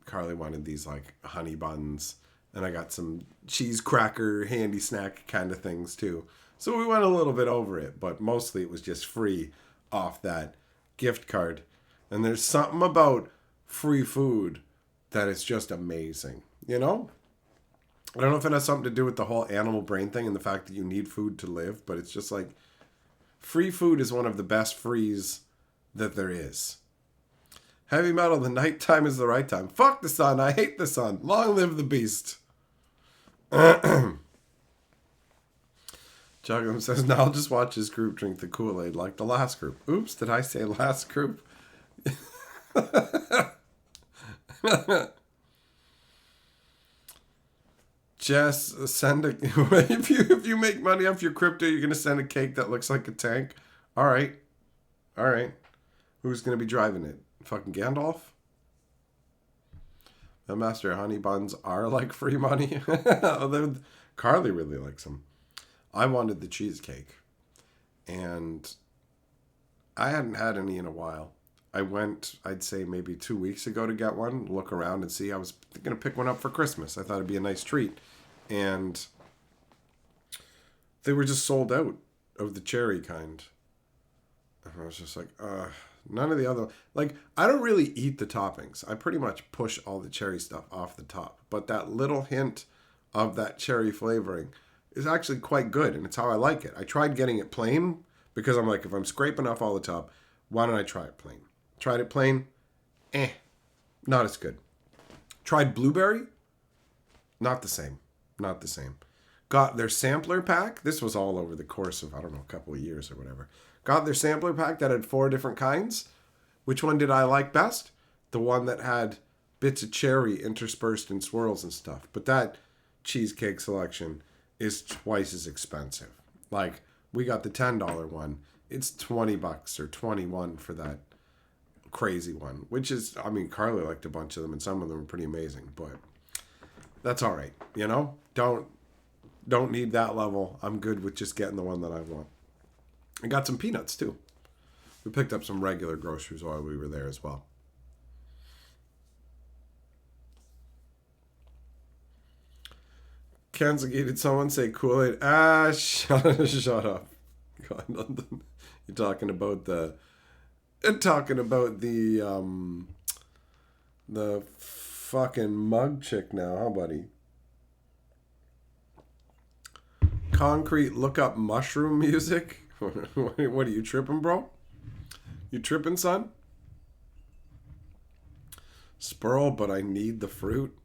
Speaker 1: Carly wanted these like honey buns. And I got some cheese cracker, handy snack kind of things too. So we went a little bit over it, but mostly it was just free off that gift card. And there's something about free food that is just amazing, you know? I don't know if it has something to do with the whole animal brain thing and the fact that you need food to live, but it's just like free food is one of the best frees that there is. Heavy metal, the nighttime is the right time. Fuck the sun. I hate the sun. Long live the beast. Juggum says, now I'll just watch this group drink the Kool-Aid like the last group. Oops, did I say last group? Jess, send a if you make money off your crypto, you're gonna send a cake that looks like a tank. All right. Who's gonna be driving it? Fucking Gandalf? The Master Honey Buns are like free money. Carly really likes them. I wanted the cheesecake, and I hadn't had any in a while. I went, I'd say maybe 2 weeks ago to get one, look around and see. I was going to pick one up for Christmas. I thought it'd be a nice treat. And they were just sold out of the cherry kind. And I was just like, none of the other... Like, I don't really eat the toppings. I pretty much push all the cherry stuff off the top. But that little hint of that cherry flavoring is actually quite good, and it's how I like it. I tried getting it plain because I'm like, if I'm scraping off all the top, why don't I try it plain? Tried it plain, not as good. Tried blueberry, not the same. Got their sampler pack. This was all over the course of, I don't know, a couple of years or whatever. Got their sampler pack that had 4 different kinds. Which one did I like best? The one that had bits of cherry interspersed in swirls and stuff. But that cheesecake selection is twice as expensive. Like, we got the $10 one. It's $20 or $21 for that crazy one. Which is, I mean, Carly liked a bunch of them, and some of them are pretty amazing. But that's all right, you know? Don't need that level. I'm good with just getting the one that I want. I got some peanuts, too. We picked up some regular groceries while we were there as well. Kenzuki, did someone say Kool-Aid? Shut up. God, nothing. You're talking about the fucking mug chick now, huh, buddy? Concrete, look up mushroom music. What are you tripping, bro? You tripping, son? Squirrel, but I need the fruit.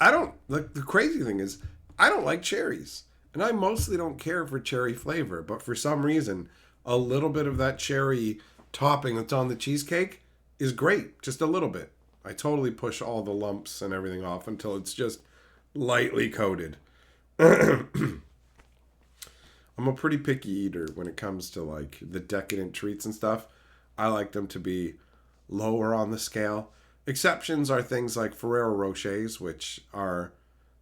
Speaker 1: I don't, like, the crazy thing is, I don't like cherries. And I mostly don't care for cherry flavor, but for some reason, a little bit of that cherry topping that's on the cheesecake is great. Just a little bit. I totally push all the lumps and everything off until it's just lightly coated. I'm a pretty picky eater when it comes to like the decadent treats and stuff. I like them to be lower on the scale. Exceptions are things like Ferrero Rochers, which are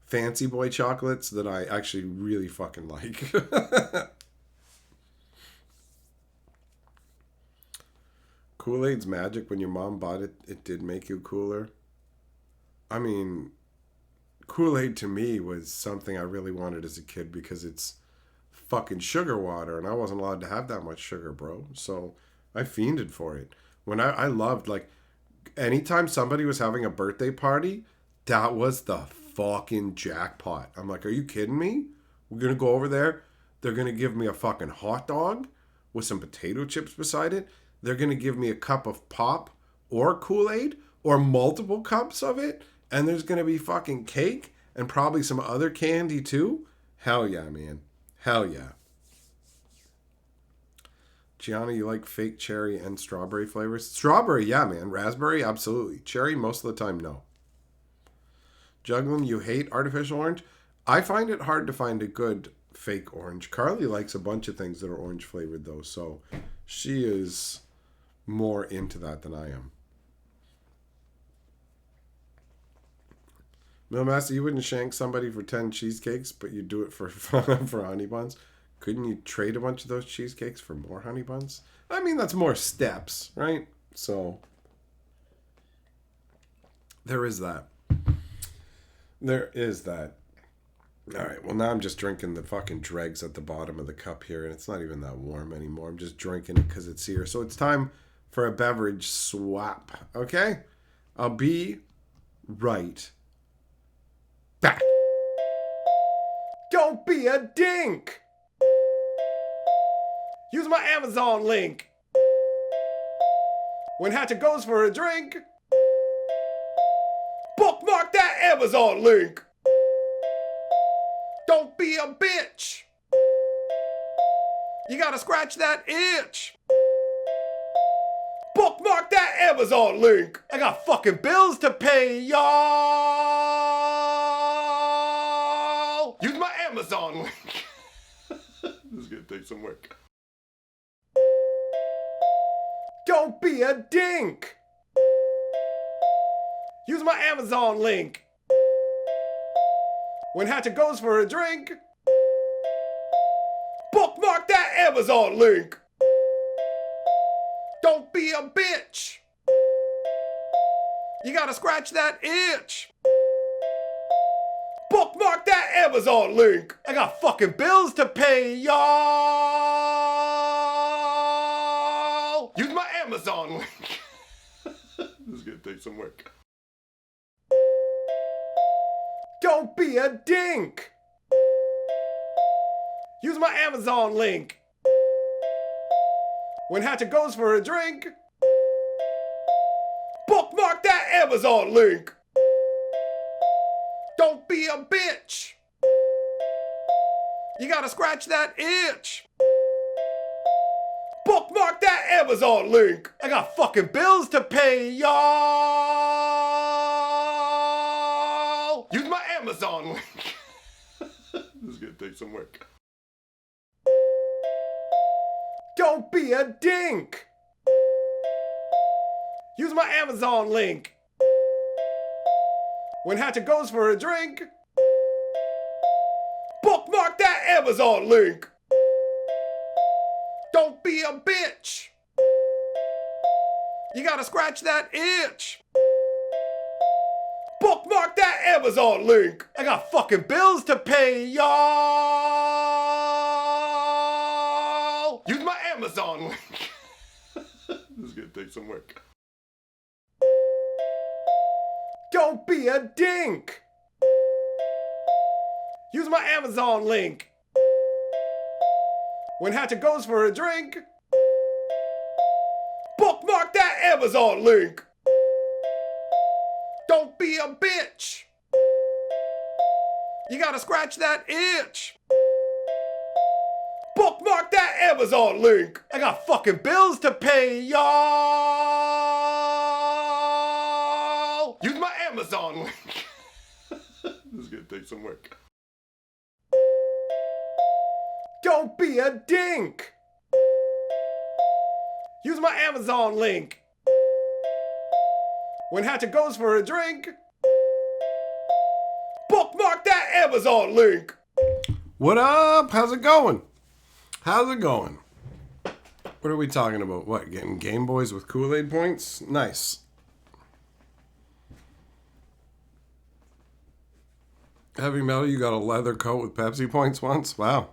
Speaker 1: fancy boy chocolates that I actually really fucking like. Kool-Aid's magic. When your mom bought it, it did make you cooler. I mean, Kool-Aid to me was something I really wanted as a kid because it's fucking sugar water and I wasn't allowed to have that much sugar, bro. So I fiended for it. When I loved, like, anytime somebody was having a birthday party, that was the fucking jackpot. I'm like, are you kidding me? We're going to go over there. They're going to give me a fucking hot dog with some potato chips beside it. They're going to give me a cup of pop or Kool-Aid or multiple cups of it. And there's going to be fucking cake and probably some other candy too. Hell yeah, man. Hell yeah. Gianna, you like fake cherry and strawberry flavors? Strawberry, yeah, man. Raspberry, absolutely. Cherry, most of the time, no. Juggling, you hate artificial orange? I find it hard to find a good fake orange. Carly likes a bunch of things that are orange flavored, though, so she is more into that than I am. Millmaster, you wouldn't shank somebody for 10 cheesecakes, but you do it for for honey buns. Couldn't you trade a bunch of those cheesecakes for more honey buns? I mean, that's more steps, right? So there is that. There is that. All right, well, now I'm just drinking the fucking dregs at the bottom of the cup here, and it's not even that warm anymore. I'm just drinking it because it's here. So it's time for a beverage swap, okay? I'll be right back. Don't be a dink! Use my Amazon link. When Hatchet goes for a drink, bookmark that Amazon link. Don't be a bitch. You gotta scratch that itch. Bookmark that Amazon link. I got fucking bills to pay, y'all. Use my Amazon link. This is gonna take some work. Don't be a dink. Use my Amazon link. When Hatchet goes for a drink, bookmark that Amazon link. Don't be a bitch. You gotta scratch that itch. Bookmark that Amazon link. I got fucking bills to pay, y'all. Use my Amazon link. This is gonna take some work. Don't be a dink. Use my Amazon link. When Hatchet goes for a drink, bookmark that Amazon link. Don't be a bitch. You gotta scratch that itch. Bookmark that Amazon link. I got fucking bills to pay, y'all. Use my Amazon link. This is gonna take some work. Don't be a dink. Use my Amazon link. When Hatchet goes for a drink, bookmark that Amazon link. Don't be a bitch. You gotta scratch that itch. Bookmark that Amazon link. I got fucking bills to pay, y'all. Use my Amazon link. This is gonna take some work. Don't be a dink. Use my Amazon link. When Hatchet goes for a drink, bookmark that Amazon link. Don't be a bitch. You gotta scratch that itch. Bookmark that Amazon link. I got fucking bills to pay, y'all. Use my Amazon link. This is gonna take some work. Don't be a dink. Use my Amazon link. When Hatchet goes for a drink, bookmark that Amazon link. What up? How's it going? How's it going? What are we talking about? What, getting Game Boys with Kool-Aid points? Nice. Heavy Metal, you got a leather coat with Pepsi points once? Wow.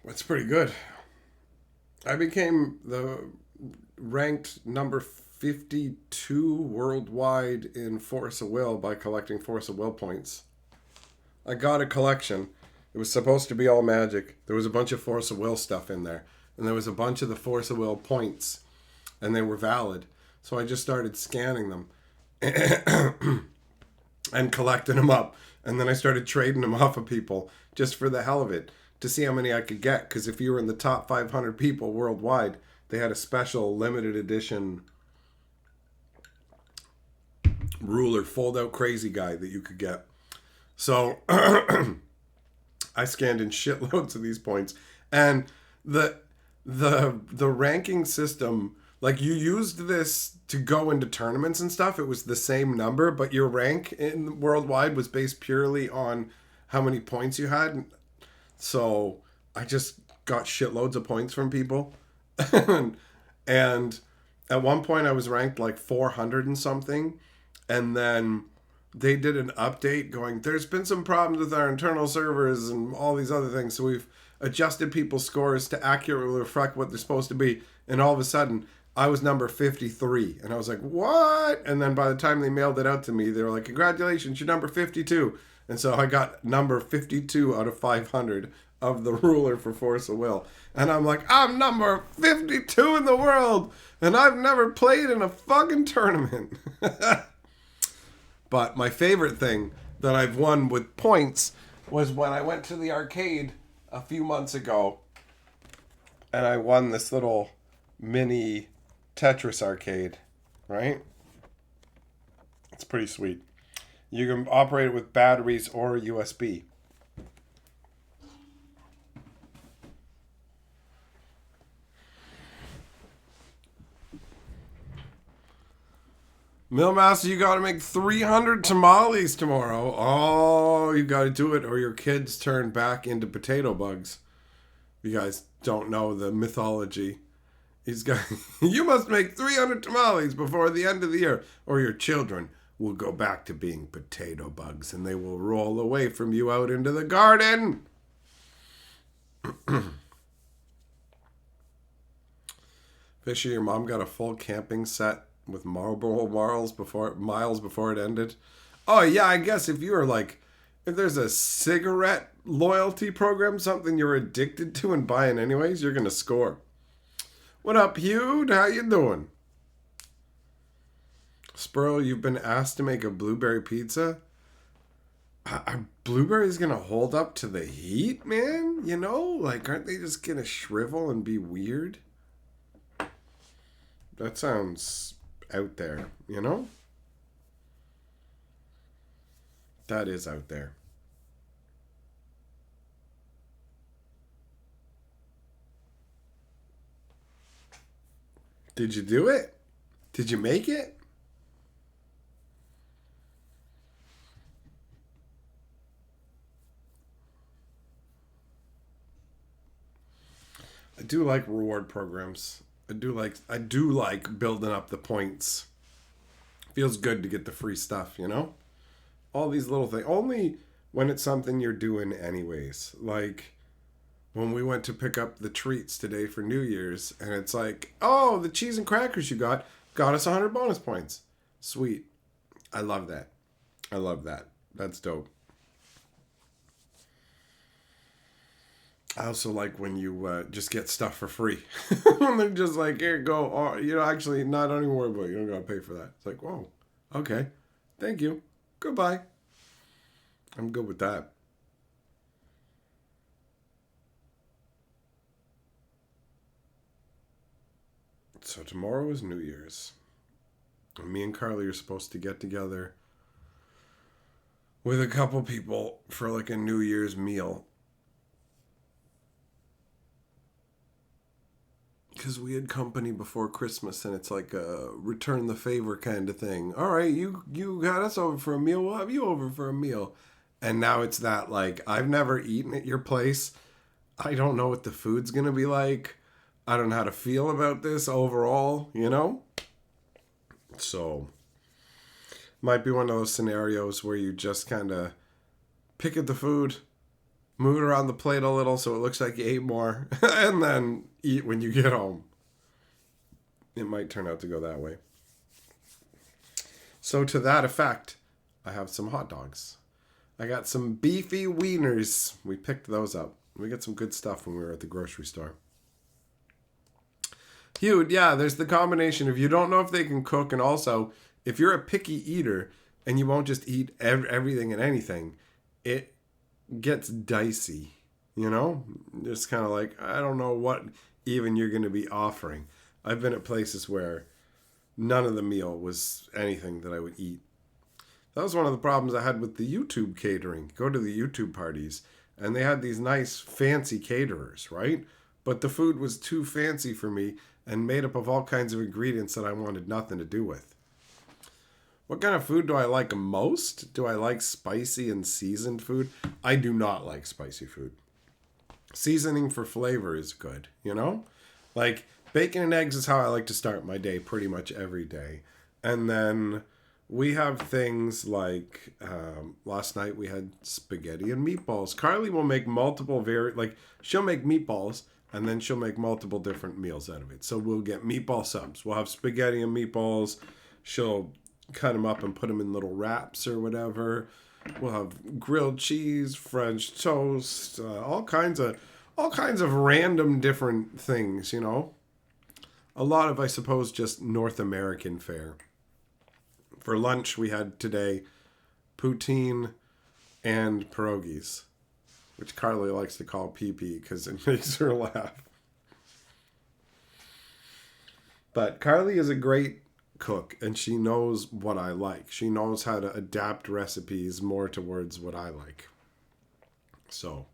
Speaker 1: That's pretty good. I became the ranked number 52 worldwide in Force of Will by collecting Force of Will points. I got a collection. It was supposed to be all magic. There was a bunch of Force of Will stuff in there. And there was a bunch of the Force of Will points. And they were valid. So I just started scanning them. And collecting them up. And then I started trading them off of people. Just for the hell of it. To see how many I could get. Because if you were in the top 500 people worldwide, they had a special limited edition ruler fold-out crazy guy that you could get. So I scanned in shitloads of these points, and the ranking system, like, you used this to go into tournaments and stuff. It was the same number, but your rank in worldwide was based purely on how many points you had. So I just got shitloads of points from people, and at one point I was ranked like 400 and something, and then they did an update going, there's been some problems with our internal servers and all these other things. So we've adjusted people's scores to accurately reflect what they're supposed to be. And all of a sudden, I was number 53. And I was like, what? And then by the time they mailed it out to me, they were like, congratulations, you're number 52. And so I got number 52 out of 500 of the ruler for Force of Will. And I'm like, I'm number 52 in the world. And I've never played in a fucking tournament. But my favorite thing that I've won with points was when I went to the arcade a few months ago and I won this little mini Tetris arcade, right? It's pretty sweet. You can operate it with batteries or USB. Millmaster, you got to make 300 tamales tomorrow. Oh, you got to do it or your kids turn back into potato bugs. You guys don't know the mythology. He's got, you must make 300 tamales before the end of the year or your children will go back to being potato bugs and they will roll away from you out into the garden. Fishy, your mom got a full camping set with Marlboro miles before it ended. Oh yeah, I guess if you were like, if there's a cigarette loyalty program, something you're addicted to and buying anyways, you're gonna score. What up, Hugh? How you doing? Spurl, you've been asked to make a blueberry pizza. Are blueberries gonna hold up to the heat, man? You know, like, aren't they just gonna shrivel and be weird? That sounds out there, you know? That is out there. Did you do it? Did you make it? I do like reward programs. I do like building up the points. Feels good to get the free stuff, you know? All these little things. Only when it's something you're doing anyways. Like when we went to pick up the treats today for New Year's, and it's like, oh, the cheese and crackers you got us 100 bonus points. Sweet. I love that. I love that. That's dope. I also like when you just get stuff for free. They're just like, here, go. Or, actually, no, don't even worry about it. You don't got to pay for that. It's like, whoa, okay. Thank you. Goodbye. I'm good with that. So tomorrow is New Year's. And me and Carly are supposed to get together with a couple people for like a New Year's meal. Because we had company before Christmas, and it's like a return the favor kind of thing. All right, you got us over for a meal. We'll have you over for a meal. And now it's that, like, I've never eaten at your place. I don't know what the food's gonna be like. I don't know how to feel about this overall. So might be one of those scenarios where you just kind of pick at the food, move it around the plate a little so it looks like you ate more, and then eat when you get home. It might turn out to go that way. So to that effect, I have some hot dogs. I got some beefy wieners. We picked those up. We got some good stuff when we were at the grocery store. Huge, yeah, there's the combination of you don't know if they can cook, and also if you're a picky eater and you won't just eat everything and anything, it gets dicey. It's kind of like, I don't know what even you're going to be offering. I've been at places where none of the meal was anything that I would eat. That was one of the problems I had with the YouTube catering. Go to the YouTube parties, and they had these nice fancy caterers, right? But the food was too fancy for me and made up of all kinds of ingredients that I wanted nothing to do with. What kind of food do I like most? Do I like spicy and seasoned food? I do not like spicy food. Seasoning for flavor is good. Like, bacon and eggs is how I like to start my day pretty much every day. And then we have things like, last night we had spaghetti and meatballs. Carly will make multiple she'll make meatballs, and then she'll make multiple different meals out of it. So we'll get meatball subs. We'll have spaghetti and meatballs. She'll cut them up and put them in little wraps or whatever. We'll have grilled cheese, French toast, all kinds of random different things. A lot of, I suppose, just North American fare. For lunch, we had today poutine and pierogies, which Carly likes to call PP because it makes her laugh. But Carly is a great cook, and she knows what I like. She knows how to adapt recipes more towards what I like. So,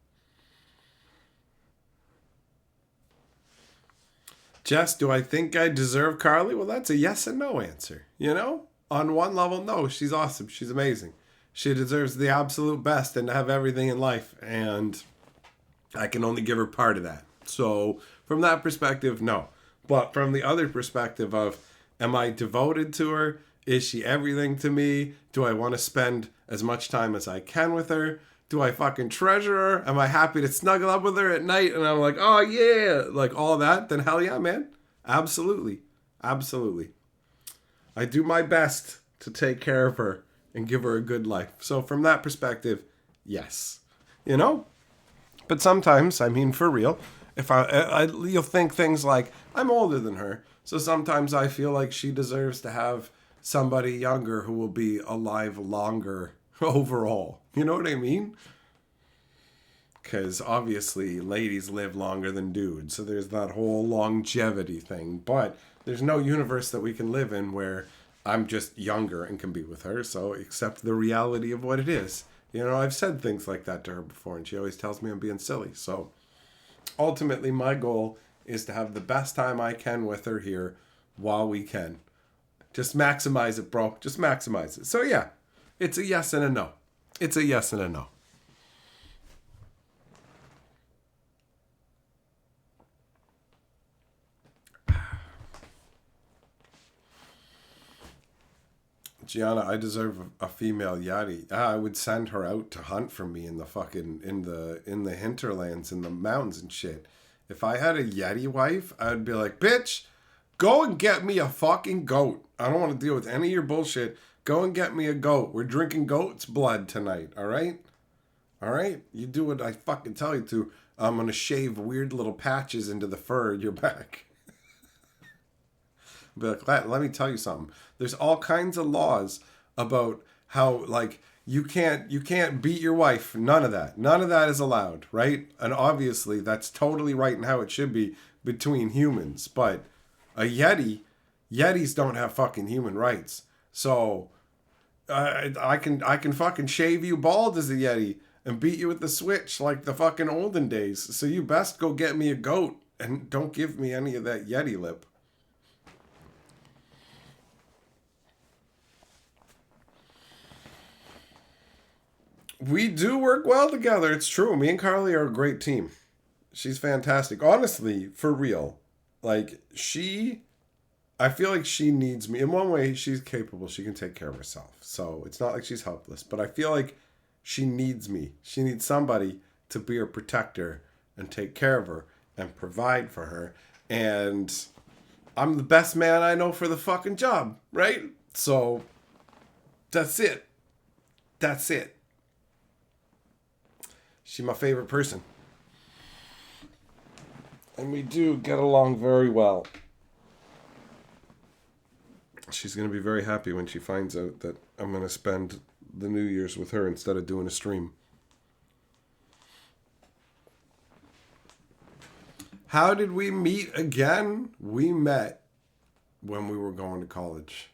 Speaker 1: Jess, do I think I deserve Carly? Well, that's a yes and no answer. On one level, no, she's awesome. She's amazing. She deserves the absolute best and to have everything in life, and I can only give her part of that. So, from that perspective, no. But from the other perspective of, am I devoted to her? Is she everything to me? Do I want to spend as much time as I can with her? Do I fucking treasure her? Am I happy to snuggle up with her at night and I'm like, oh yeah, like all that? Then hell yeah, man. Absolutely. Absolutely. I do my best to take care of her and give her a good life. So from that perspective, yes. But sometimes, I mean, for real, if you'll think things like, I'm older than her. So sometimes I feel like she deserves to have somebody younger who will be alive longer overall. You know what I mean? Because obviously ladies live longer than dudes. So there's that whole longevity thing. But there's no universe that we can live in where I'm just younger and can be with her. So accept the reality of what it is. I've said things like that to her before, and she always tells me I'm being silly. So ultimately my goal is to have the best time I can with her here while we can. Just maximize it, bro. Just maximize it. So yeah, it's a yes and a no. It's a yes and a no. Gianna, I deserve a female yeti. I would send her out to hunt for me in the hinterlands, in the mountains and shit. If I had a yeti wife, I'd be like, bitch, go and get me a fucking goat. I don't want to deal with any of your bullshit. Go and get me a goat. We're drinking goat's blood tonight, all right? All right? You do what I fucking tell you to. I'm going to shave weird little patches into the fur in your back. But let me tell you something. There's all kinds of laws about how, like, you can't beat your wife. None of that. None of that is allowed, right? And obviously that's totally right and how it should be between humans. But a Yetis don't have fucking human rights. So I can fucking shave you bald as a Yeti and beat you with the switch like the fucking olden days. So you best go get me a goat and don't give me any of that Yeti lip. We do work well together. It's true. Me and Carly are a great team. She's fantastic. Honestly, for real. Like, I feel like she needs me. In one way, she's capable. She can take care of herself. So it's not like she's helpless. But I feel like she needs me. She needs somebody to be her protector and take care of her and provide for her. And I'm the best man I know for the fucking job, right? So that's it. That's it. She's my favorite person. And we do get along very well. She's going to be very happy when she finds out that I'm going to spend the New Year's with her instead of doing a stream. How did we meet again? We met when we were going to college.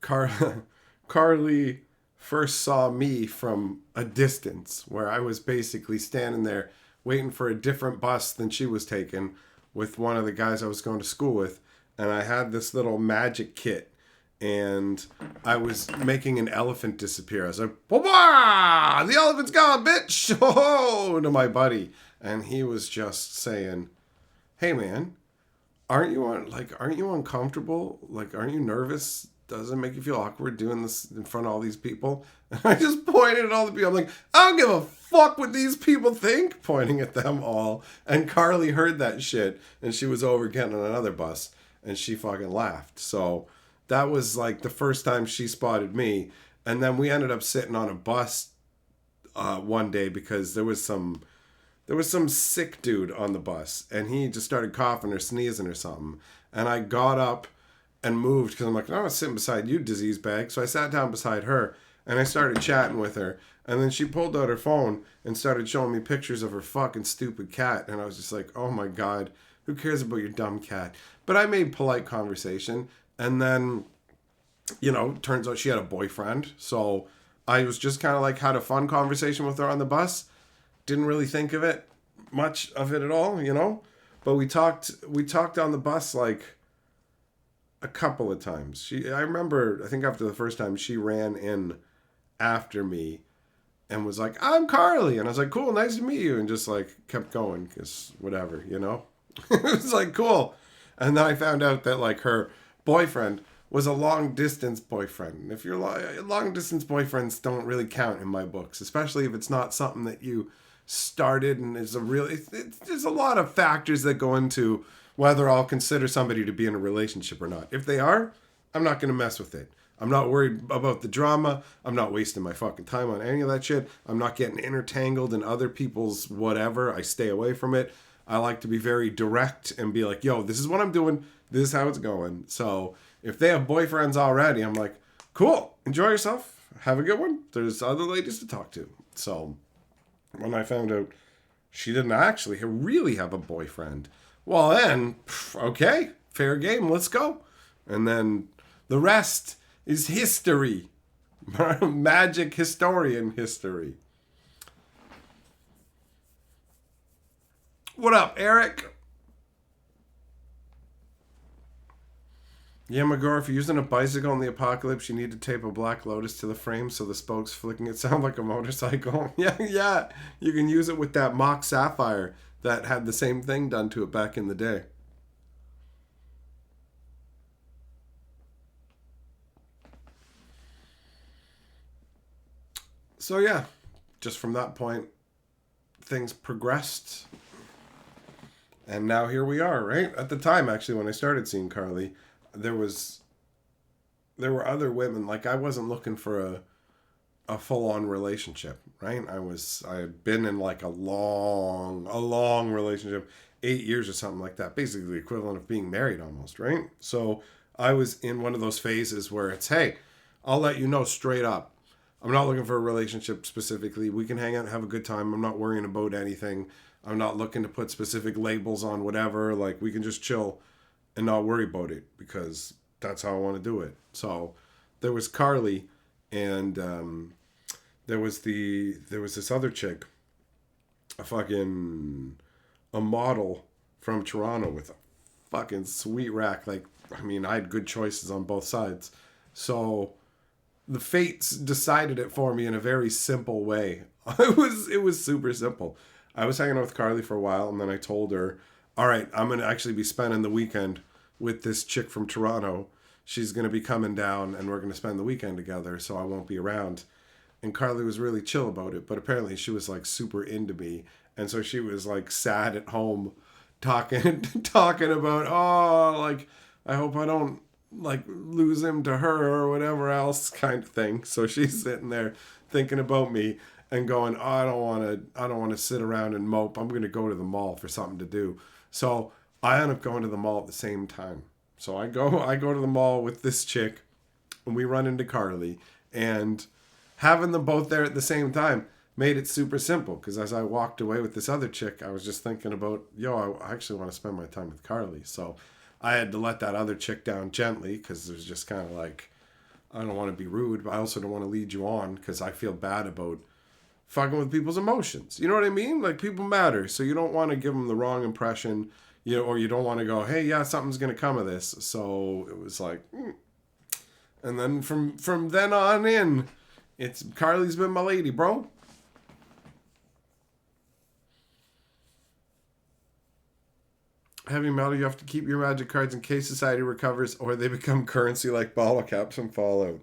Speaker 1: Carly first saw me from a distance where I was basically standing there waiting for a different bus than she was taking with one of the guys I was going to school with. And I had this little magic kit and I was making an elephant disappear. I was like, "Wah! The elephant's gone, bitch!" Oh, to my buddy. And he was just saying, "Hey man, aren't you uncomfortable? Like, aren't you nervous? Does it make you feel awkward doing this in front of all these people?" And I just pointed at all the people. I'm like, "I don't give a fuck what these people think," pointing at them all. And Carly heard that shit and she was over getting on another bus and she fucking laughed. So that was like the first time she spotted me. And then we ended up sitting on a bus one day because there was some sick dude on the bus and he just started coughing or sneezing or something. And I got up and moved because I'm like, "I'm not sitting beside you, disease bag." So I sat down beside her and I started chatting with her. And then she pulled out her phone and started showing me pictures of her fucking stupid cat. And I was just like, "Oh my God, who cares about your dumb cat?" But I made polite conversation. And then, turns out she had a boyfriend. So I was just kind of like had a fun conversation with her on the bus. Didn't really think of it, much of it at all. But we talked on the bus like a couple of times. I remember, I think after the first time, she ran in after me and was like, "I'm Carly." And I was like, "Cool, nice to meet you." And just like kept going because whatever. It was like, cool. And then I found out that like her boyfriend was a long distance boyfriend. And if you're long distance boyfriends don't really count in my books, especially if it's not something that you started and is there's a lot of factors that go into whether I'll consider somebody to be in a relationship or not. If they are, I'm not going to mess with it. I'm not worried about the drama. I'm not wasting my fucking time on any of that shit. I'm not getting intertangled in other people's whatever. I stay away from it. I like to be very direct and be like, "Yo, this is what I'm doing. This is how it's going." So if they have boyfriends already, I'm like, "Cool. Enjoy yourself. Have a good one. There's other ladies to talk to." So when I found out she didn't actually really have a boyfriend, well then, okay, fair game. Let's go. And then the rest is history. Magic historian history. What up, Eric? Yeah, McGraw, if you're using a bicycle in the apocalypse, you need to tape a Black Lotus to the frame so the spokes flicking it sound like a motorcycle. Yeah. You can use it with that mock sapphire that had the same thing done to it back in the day. So yeah, just from that point, things progressed. And now here we are, right? At the time, actually, when I started seeing Carly, there were other women. Like, I wasn't looking for a full-on relationship, right? I had been in like a long relationship, 8 years or something like that, basically the equivalent of being married almost, right? So I was in one of those phases where it's, hey, I'll let you know straight up, I'm not looking for a relationship specifically. We can hang out and have a good time. I'm not worrying about anything. I'm not looking to put specific labels on whatever. Like, we can just chill and not worry about it because that's how I want to do it. So there was Carly, and there was this other chick, a model from Toronto with a fucking sweet rack. Like, I mean, I had good choices on both sides. So the fates decided it for me in a very simple way. It was super simple. I was hanging out with Carly for a while, and then I told her, all right, I'm going to actually be spending the weekend with this chick from Toronto. She's going to be coming down, and we're going to spend the weekend together, so I won't be around. And Carly was really chill about it, but apparently she was like super into me. And so she was like sad at home talking about, oh, like, I hope I don't like lose him to her or whatever else kind of thing. So she's sitting there thinking about me and going, oh, I don't want to sit around and mope. I'm going to go to the mall for something to do. So I end up going to the mall at the same time. So I go to the mall with this chick, and we run into Carly, and having them both there at the same time made it super simple, because as I walked away with this other chick, I was just thinking about, I actually want to spend my time with Carly. So I had to let that other chick down gently, because it was just kind of like, I don't want to be rude, but I also don't want to lead you on, because I feel bad about fucking with people's emotions. You know what I mean? Like, people matter, so you don't want to give them the wrong impression, or you don't want to go, hey, yeah, something's going to come of this. So it was like, And then from then on in, it's Carly's been my lady, bro. Heavy metal, you have to keep your magic cards in case society recovers or they become currency like bottle caps from Fallout.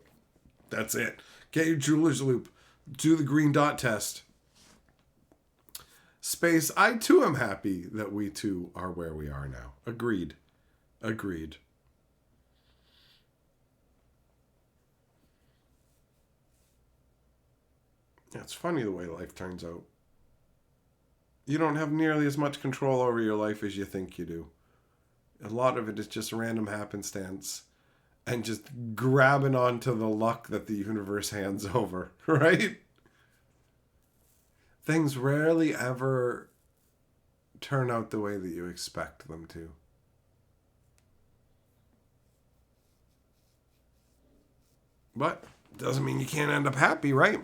Speaker 1: That's it. Get your jeweler's loop. Do the green dot test. Space, I too am happy that we two are where we are now. Agreed. Yeah, it's funny the way life turns out. You don't have nearly as much control over your life as you think you do. A lot of it is just random happenstance and just grabbing onto the luck that the universe hands over, right? Things rarely ever turn out the way that you expect them to. But doesn't mean you can't end up happy, right?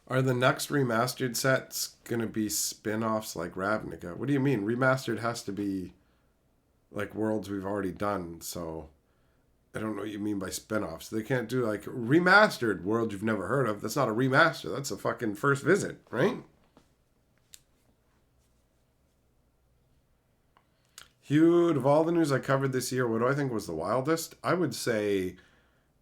Speaker 1: Are the next remastered sets going to be spin-offs like Ravnica? What do you mean? Remastered has to be like worlds we've already done, so I don't know what you mean by spin-offs. They can't do like remastered worlds you've never heard of. That's not a remaster. That's a fucking first visit, right? Hugh, of all the news I covered this year, what do I think was the wildest? I would say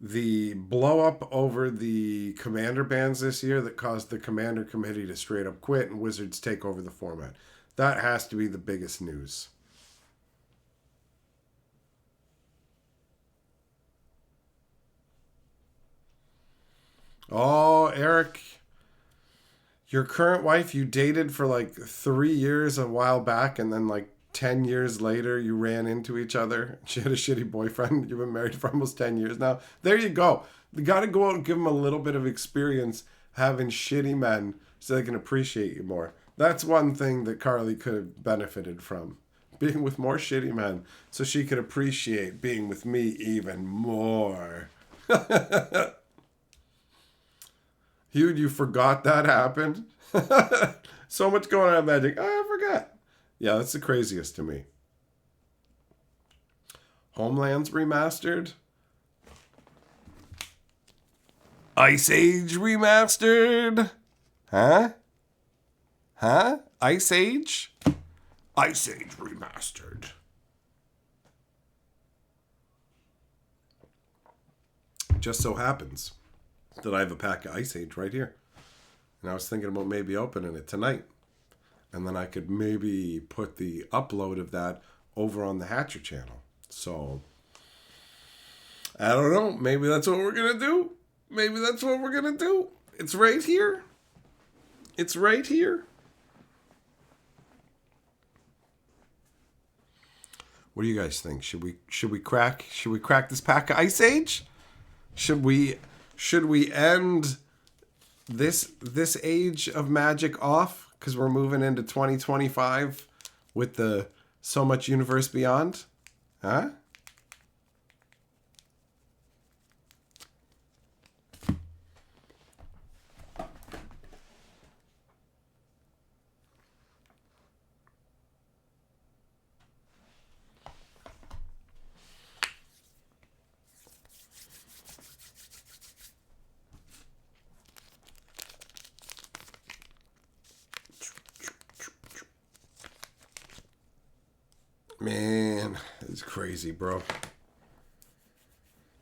Speaker 1: the blow up over the commander bans this year that caused the commander committee to straight up quit and Wizards take over the format. That has to be the biggest news. Oh, Eric, your current wife you dated for like 3 years a while back, and then like 10 years later you ran into each other. She had a shitty boyfriend. You've been married for almost 10 years now. There you go. You got to go out and give them a little bit of experience having shitty men so they can appreciate you more. That's one thing that Carly could have benefited from. Being with more shitty men so she could appreciate being with me even more. Hugh, you forgot that happened? So much going on in Magic. Oh, I forgot. Yeah, that's the craziest to me. Homelands remastered. Ice Age remastered. Huh? Ice Age? Ice Age remastered. Just so happens that I have a pack of Ice Age right here. And I was thinking about maybe opening it tonight. And then I could maybe put the upload of that over on the Hatcher channel. So I don't know. Maybe that's what we're going to do. Maybe that's what we're going to do. It's right here. It's right here. What do you guys think? Should we crack this pack of Ice Age? Should we end this age of Magic off because we're moving into 2025 with the So Much Universe Beyond? Huh? Man, it's crazy, bro.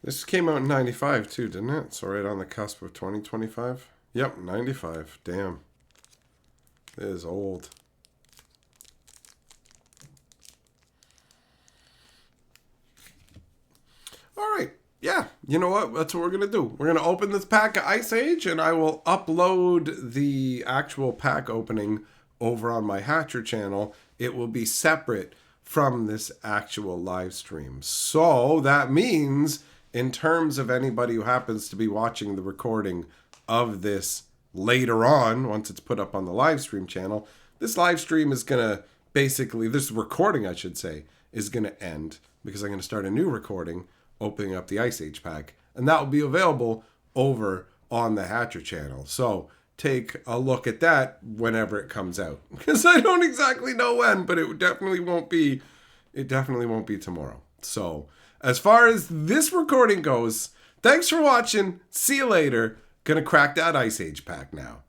Speaker 1: This came out in 95 too, didn't it? So right on the cusp of 2025. Yep, 95. Damn. It is old. All right. Yeah, you know what? That's what we're going to do. We're going to open this pack of Ice Age, and I will upload the actual pack opening over on my Hatcher channel. It will be separate from this actual live stream. So that means, in terms of anybody who happens to be watching the recording of this later on, once it's put up on the live stream channel, this live stream is going to basically, this recording, I should say, is going to end because I'm going to start a new recording opening up the Ice Age pack. And that will be available over on the Hatcher channel. So take a look at that whenever it comes out. Because I don't exactly know when, but it definitely won't be tomorrow. So as far as this recording goes, thanks for watching. See you later. Gonna crack that Ice Age pack now.